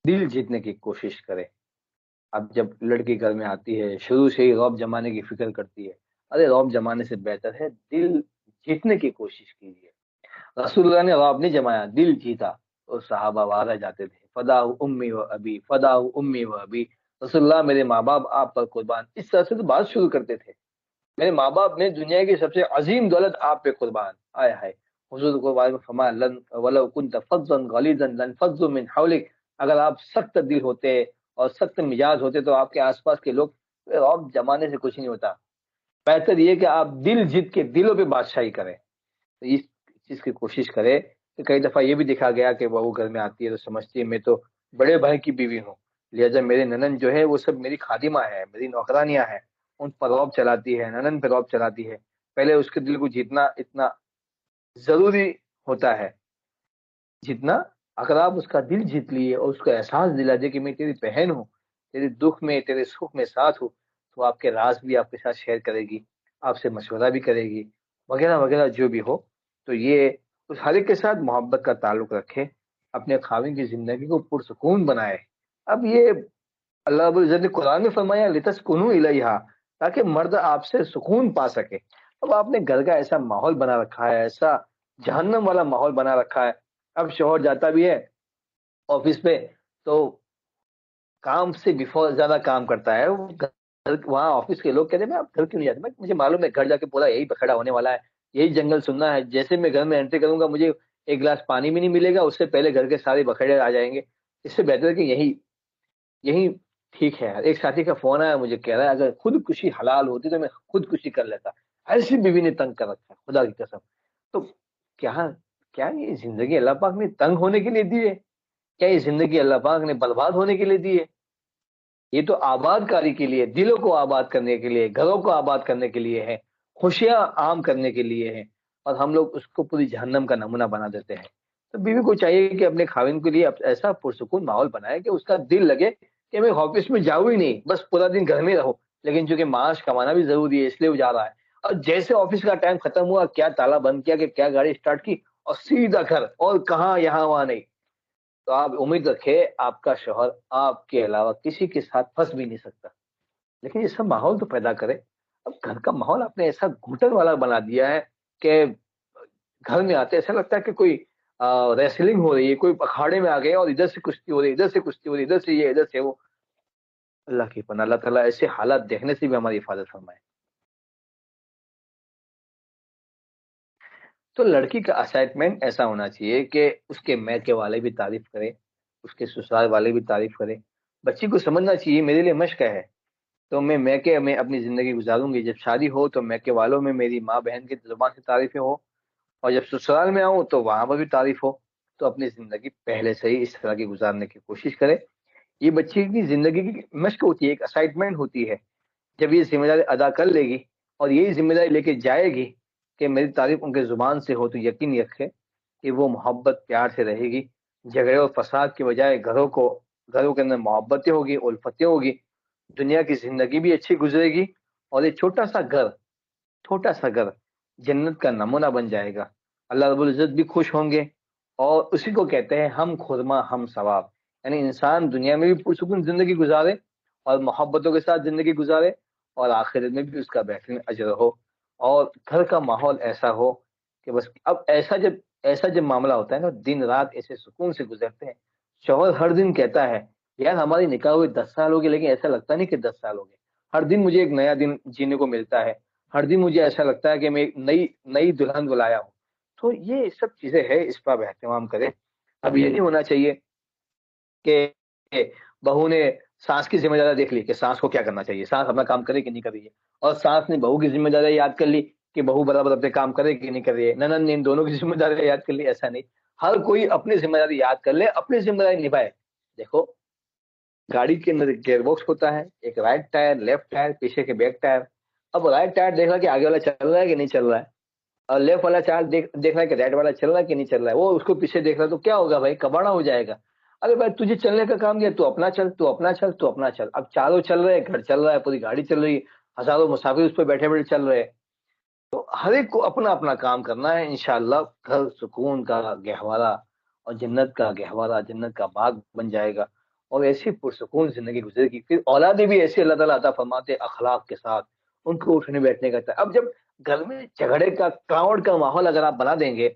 [SPEAKER 1] دل جیتنے کی کوشش کرے۔ اب جب لڑکی گھر میں آتی ہے شروع سے ہی رعب جمانے کی فکر کرتی ہے، ارے رعب جمانے سے بہتر ہے دل جیتنے کی کوشش کیجیے۔ رسول اللہ نے رعب نہیں جمایا، دل جیتا، اور صحابہ وارہ جاتے تھے، فدا امی و ابی، فدا امی و ابی، رسول اللہ میرے ماں باپ آپ پر قربان، اس طرح سے تو بات شروع کرتے تھے، میرے ماں باپ نے دنیا کی سب سے عظیم دولت آپ پہ قربان، آئے ہائے۔ حضور کو بارے میں فرمایا لن ولو كنت فظا غليظا لانفضوا من حولك، اگر آپ سخت دل ہوتے اور سخت مزاج ہوتے تو آپ کے آس پاس کے لوگ رعب جمانے سے کچھ نہیں ہوتا. بہتر یہ کہ آپ دل جیت کے دلوں پہ بادشاہی کریں. تو اس چیز کی کوشش کرے کہ کئی دفعہ یہ بھی دیکھا گیا کہ بہو گھر میں آتی ہے تو سمجھتی ہے میں تو بڑے بھائی کی بیوی ہوں، لہٰذا میرے ننند جو ہے وہ سب میری خادمہ ہے، میری نوکرانیاں ہیں، ان پر رعب چلاتی ہے، ننند پہ رعب چلاتی ہے. پہلے اس کے دل کو جیتنا اتنا ضروری ہوتا ہے جتنا اگر آپ اس کا دل جیت لیے اور اس کو احساس دلا دے کہ میں تیری بہن ہوں، تیرے دکھ میں تیرے سکھ میں ساتھ ہوں، تو آپ کے راز بھی آپ کے ساتھ شیئر کرے گی، آپ سے مشورہ بھی کرے گی، وغیرہ وغیرہ جو بھی ہو. تو یہ اس ہر ایک کے ساتھ محبت کا تعلق رکھے، اپنے خاوند کی زندگی کو پرسکون بنائے. اب یہ اللہ رب العزت نے قرآن میں فرمایا لتسکنوا الیہا، تاکہ مرد آپ سے سکون پا سکے. اب آپ نے گھر کا ایسا ماحول بنا رکھا ہے، ایسا جہنم والا ماحول بنا رکھا ہے. اب شوہر جاتا بھی ہے آفس پہ تو کام سے بفور زیادہ کام کرتا ہے. وہ وہاں آفس کے لوگ کہتے ہیں آپ گھر کیوں نہیں جاتے؟ مجھے معلوم ہے گھر جا کے پورا یہی بکھڑا ہونے والا ہے، یہی جنگل سننا ہے. جیسے میں گھر میں انٹری کروں گا مجھے ایک گلاس پانی بھی نہیں ملے گا، اس سے پہلے گھر کے سارے بکھڑے آ جائیں گے. اس سے بہتر ہے کہ یہی ٹھیک ہے. ایک ساتھی کا فون آیا، مجھے کہہ رہا ہے اگر خودکشی حلال ہوتی تو میں خودکشی کر لیتا. ایسی بیوی نے تنگ کر رکھا ہے خدا کی قسم. تو کیا یہ زندگی اللہ پاک نے تنگ ہونے کے لیے دی ہے؟ کیا یہ زندگی اللہ پاک نے برباد ہونے کے لیے دی ہے؟ یہ تو آباد کاری کے لیے، دلوں کو آباد کرنے کے لیے، گھروں کو آباد کرنے کے لیے ہے، خوشیاں عام کرنے کے لیے ہے، اور ہم لوگ اس کو پوری جہنم کا نمونہ بنا دیتے ہیں. تو بیوی کو چاہیے کہ اپنے خاوند کے لیے ایسا پرسکون ماحول بنائے کہ اس کا دل لگے کہ میں آفس میں جاؤں ہی نہیں، بس پورا دن گھر میں رہو. لیکن چونکہ معاش کمانا بھی ضروری ہے اس لیے وہ جا رہا ہے. اور جیسے آفس کا ٹائم ختم ہوا، کیا تالا بند کیا کہ کیا گاڑی اسٹارٹ کی اور سیدھا گھر، اور کہاں یہاں وہاں نہیں. تو آپ امید رکھے آپ کا شوہر آپ کے علاوہ کسی کے ساتھ پھنس بھی نہیں سکتا. لیکن یہ سب ماحول تو پیدا کرے. اب گھر کا ماحول آپ نے ایسا گھٹن والا بنا دیا ہے کہ گھر میں آتے ایسا لگتا ہے کہ کوئی ریسلنگ ہو رہی ہے، کوئی اکھاڑے میں آ گئے اور ادھر سے کشتی ہو رہی ہے، ادھر سے کشتی ہو رہی ہے، ادھر سے یہ ادھر سے وہ. اللہ کی پناہ، اللہ تعالیٰ ایسے حالات دیکھنے سے بھی ہماری حفاظت فرمائے. تو لڑکی کا اسائٹمنٹ ایسا ہونا چاہیے کہ اس کے میکے والے بھی تعریف کرے، اس کے سسرال والے بھی تعریف کرے. بچی کو سمجھنا چاہیے میرے لیے مشق ہے، تو میں میکے میں اپنی زندگی گزاروں گی. جب شادی ہو تو میکے والوں میں میری ماں بہن کی زبان سے تعریفیں ہو، اور جب سسرال میں آؤں تو وہاں پر بھی تعریف ہو. تو اپنی زندگی پہلے سے ہی اس طرح کی گزارنے کی کوشش کرے. یہ بچی کی زندگی کی مشق ہوتی ہے، ایک اسائٹمنٹ ہوتی ہے. جب یہ ذمہ داری ادا کر لے گی اور یہی ذمہ داری لے کے جائے گی کہ میری تعریف ان کے زبان سے ہو، تو یقین رکھے کہ وہ محبت پیار سے رہے گی. جھگڑے اور فساد کے بجائے گھروں کے اندر محبتیں ہوگی، الفتیں ہوگی، دنیا کی زندگی بھی اچھی گزرے گی. اور یہ چھوٹا سا گھر جنت کا نمونہ بن جائے گا. اللہ رب العزت بھی خوش ہوں گے. اور اسی کو کہتے ہیں ہم خرما ہم ثواب، یعنی انسان دنیا میں بھی پرسکون زندگی گزارے اور محبتوں کے ساتھ زندگی گزارے، اور آخرت میں بھی اس کا بہترین اجر ہو. اور گھر کا ماحول ایسا ہو کہ بس اب ایسا جب معاملہ ہوتا ہے نا، دن رات ایسے سکون سے گزرتے ہیں. شوہر ہر دن کہتا ہے یار ہماری نکاح ہوئے 10 سال ہو گئے، لیکن ایسا لگتا نہیں کہ 10 سال ہو گئے. ہر دن مجھے ایک نیا دن جینے کو ملتا ہے، ہر دن مجھے ایسا لگتا ہے کہ میں ایک نئی دلہن کو لایا ہوں. تو یہ سب چیزیں ہے، اس پر اہتمام کرے. اب یہ نہیں ہونا چاہیے کہ بہو نے ساس کی ذمہ داری دیکھ لی کہ ساس کو کیا کرنا چاہیے، ساس اپنا کام کرے کہ نہیں کر رہی ہے، اور ساس نے بہو کی ذمہ داری یاد کر لی کہ بہو برابر اپنے کام کرے کہ نہیں کر رہی ہے. ننند نے ان دونوں کی ذمہ داری یاد کر لی. ایسا نہیں، ہر کوئی اپنی ذمہ داری یاد کر لے، اپنی ذمہ داری نبھائے. دیکھو گاڑی کے اندر ایک گیئر باکس ہوتا ہے، ایک رائٹ ٹائر، لیفٹ ٹائر، پیچھے کے بیک ٹائر. اب رائٹ ٹائر دیکھ رہا کہ آگے والا چل رہا ہے کہ نہیں چل رہا ہے، اور لیفٹ والا ٹائر دیکھ رہا ہے کہ رائٹ والا چل رہا ہے کہ نہیں چل رہا ہے. وہ اس کو پیچھے دیکھ رہا ہے تو کیا ہوگا بھائی، کباڑا ہو جائے گا. ارے بھائی تجھے چلنے کا کام کیا، تو اپنا چل. اب چاروں چل رہے ہیں، گھر چل رہا ہے، پوری گاڑی چل رہی ہے، ہزاروں مسافر اس پہ بیٹھے بیٹھے چل رہے ہیں. تو ہر ایک کو اپنا اپنا کام کرنا ہے. انشاءاللہ گھر سکون کا گہوارہ اور جنت کا گہوارہ، جنت کا باغ بن جائے گا، اور ایسی پرسکون زندگی گزرے گی. پھر اولادیں بھی ایسے اللہ تعالیٰ عطا فرماتے اخلاق کے ساتھ، ان کو اٹھنے بیٹھنے کا. اب جب گھر میں جھگڑے کا کراوڑ کا ماحول اگر آپ بنا دیں گے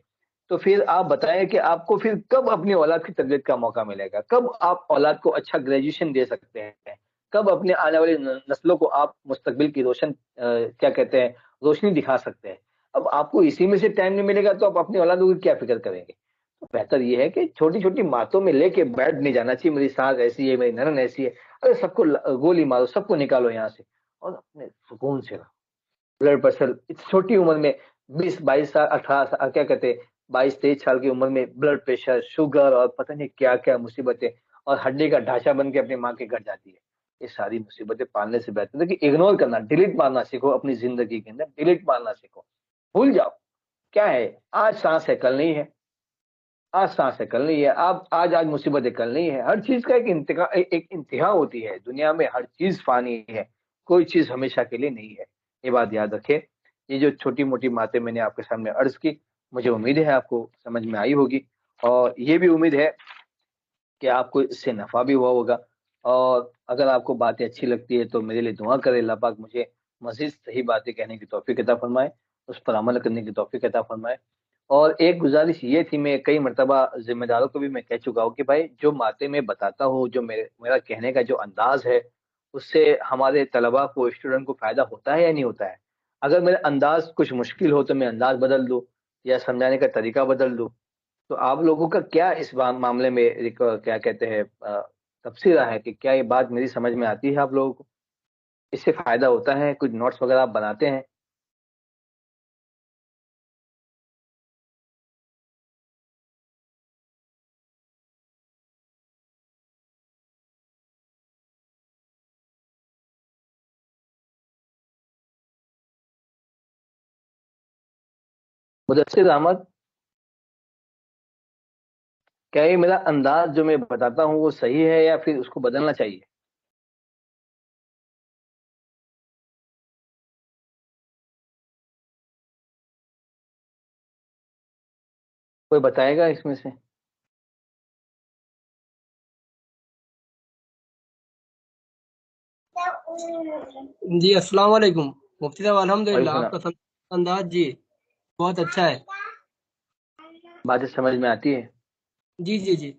[SPEAKER 1] تو پھر آپ بتائیں کہ آپ کو پھر کب اپنی اولاد کی تربیت کا موقع ملے گا، کب آپ اولاد کو اچھا گریجویشن دے سکتے ہیں، کب اپنے آنے والی نسلوں کو آپ مستقبل کی کیا کہتے ہیں روشنی دکھا سکتے ہیں. اب آپ کو اسی میں سے ٹائم نہیں ملے گا تو آپ اپنی اولادوں کی کیا فکر کریں گے. تو بہتر یہ ہے کہ چھوٹی چھوٹی باتوں میں لے کے بیٹھ نہیں جانا چاہیے، میری ساس ایسی ہے، میری ننن ایسی ہے، ارے سب کو گولی مارو، سب کو نکالو یہاں سے، اور اپنے سکون سے رہو۔ بلڈ پریشر چھوٹی عمر میں 20 22 سال 18 سال کیا کہتے 22 23 سال کی عمر میں بلڈ پریشر، شوگر اور پتہ نہیں کیا کیا مصیبتیں، اور ہڈی کا ڈھانچہ بن کے اپنی ماں کے گھر جاتی ہے۔ یہ ساری مصیبتیں پالنے سے بہتر ہے کہ اگنور کرنا، ڈیلیٹ مارنا سیکھو اپنی زندگی کے اندر، ڈیلیٹ مارنا سیکھو، بھول جاؤ۔ کیا ہے، آج سانس ہے کل نہیں ہے، آج سانس ہے کل نہیں ہے، آپ آج مصیبتیں کل نہیں ہے۔ ہر چیز کا ایک انتہا ہوتی ہے، دنیا میں ہر چیز فانی ہے، کوئی چیز ہمیشہ کے لیے نہیں ہے، یہ بات یاد رکھے۔ یہ جو چھوٹی موٹی باتیں میں نے آپ کے سامنے عرض کی، مجھے امید ہے آپ کو سمجھ میں آئی ہوگی، اور یہ بھی امید ہے کہ آپ کو اس سے نفع بھی ہوا ہوگا۔ اور اگر آپ کو باتیں اچھی لگتی ہے تو میرے لیے دعا کرے، اللہ پاک مجھے مزید صحیح باتیں کہنے کی توفیق عطا فرمائے، اس پر عمل کرنے کی توفیق عطا فرمائے۔ اور ایک گزارش یہ تھی، میں کئی مرتبہ ذمہ داروں کو بھی میں کہہ چکا ہوں کہ بھائی جو باتیں میں بتاتا ہوں، جو میرا کہنے کا جو انداز ہے، اس سے ہمارے طلباء کو، اسٹوڈنٹ کو فائدہ ہوتا ہے یا نہیں ہوتا ہے۔ اگر میرا انداز کچھ مشکل ہو تو میں انداز بدل دوں یا سمجھانے کا طریقہ بدل دوں۔ تو آپ لوگوں کا کیا اس معاملے میں کیا کہتے ہیں تبصرہ ہے کہ کیا یہ بات میری سمجھ میں آتی ہے آپ لوگوں کو؟ اس سے فائدہ ہوتا ہے؟ کچھ نوٹس وغیرہ آپ بناتے ہیں؟ مدثر احمد، کیا یہ میرا انداز جو میں بتاتا ہوں وہ صحیح ہے یا پھر اس کو بدلنا چاہیے؟ کوئی بتائے گا اس میں سے؟
[SPEAKER 2] جی السلام علیکم مفتی صاحب، الحمد للہ
[SPEAKER 1] وعلیکم
[SPEAKER 2] آپ
[SPEAKER 1] السلام۔
[SPEAKER 2] کا انداز جی بہت اچھا ہے۔
[SPEAKER 1] باتیں سمجھ میں آتی ہے؟
[SPEAKER 2] جی جی جی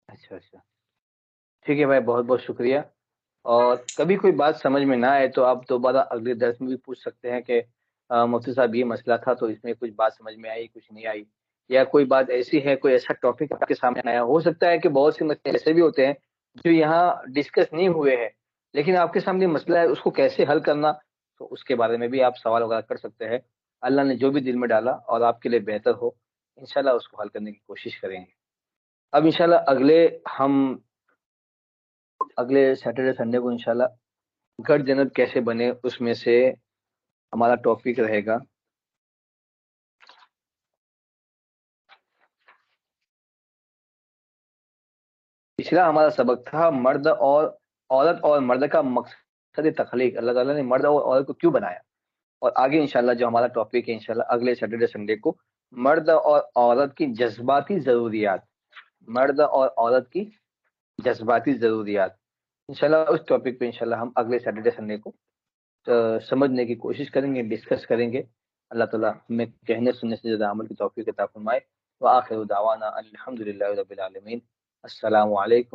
[SPEAKER 1] اچھا اچھا، ٹھیک ہے بھائی، بہت بہت شکریہ۔ اور کبھی کوئی بات سمجھ میں نہ آئے تو آپ دوبارہ اگلے درس میں بھی پوچھ سکتے ہیں کہ مفتی صاحب یہ مسئلہ تھا تو اس میں کچھ بات سمجھ میں آئی، کچھ نہیں آئی، یا کوئی بات ایسی ہے، کوئی ایسا ٹاپک آپ کے سامنے آیا ہو سکتا ہے کہ بہت سے مسئلے ایسے بھی ہوتے ہیں جو یہاں ڈسکس نہیں ہوئے ہیں، لیکن آپ کے سامنے مسئلہ ہے، اس کو کیسے حل کرنا، تو اس کے بارے میں بھی آپ سوال وغیرہ کر سکتے ہیں۔ اللہ نے جو بھی دل میں ڈالا اور آپ کے لیے بہتر ہو، انشاءاللہ اس کو حل کرنے کی کوشش کریں گے۔ اب انشاءاللہ اگلے سیٹرڈے سنڈے کو انشاءاللہ گھر جنت کیسے بنے، اس میں سے ہمارا ٹاپک رہے گا پچھلا ہمارا سبق تھا مرد اور عورت اور مرد کا مقصد تخلیق، اللہ تعالیٰ نے مرد اور عورت کو کیوں بنایا۔ اور آگے انشاءاللہ جو ہمارا ٹاپک ہے انشاءاللہ اگلے سیٹرڈے سنڈے کو، مرد اور عورت کی جذباتی ضروریات، مرد اور عورت کی جذباتی ضروریات، انشاءاللہ اس ٹاپک پہ انشاءاللہ ہم اگلے سیٹرڈے سنڈے کو سمجھنے کی کوشش کریں گے، ڈسکس کریں گے۔ اللہ تعالیٰ ہمیں کہنے سننے سے زیادہ عمل کی توفیق عطا فرمائے۔ وآخر دعوانا الحمدللہ رب العالمین۔ السلام علیکم۔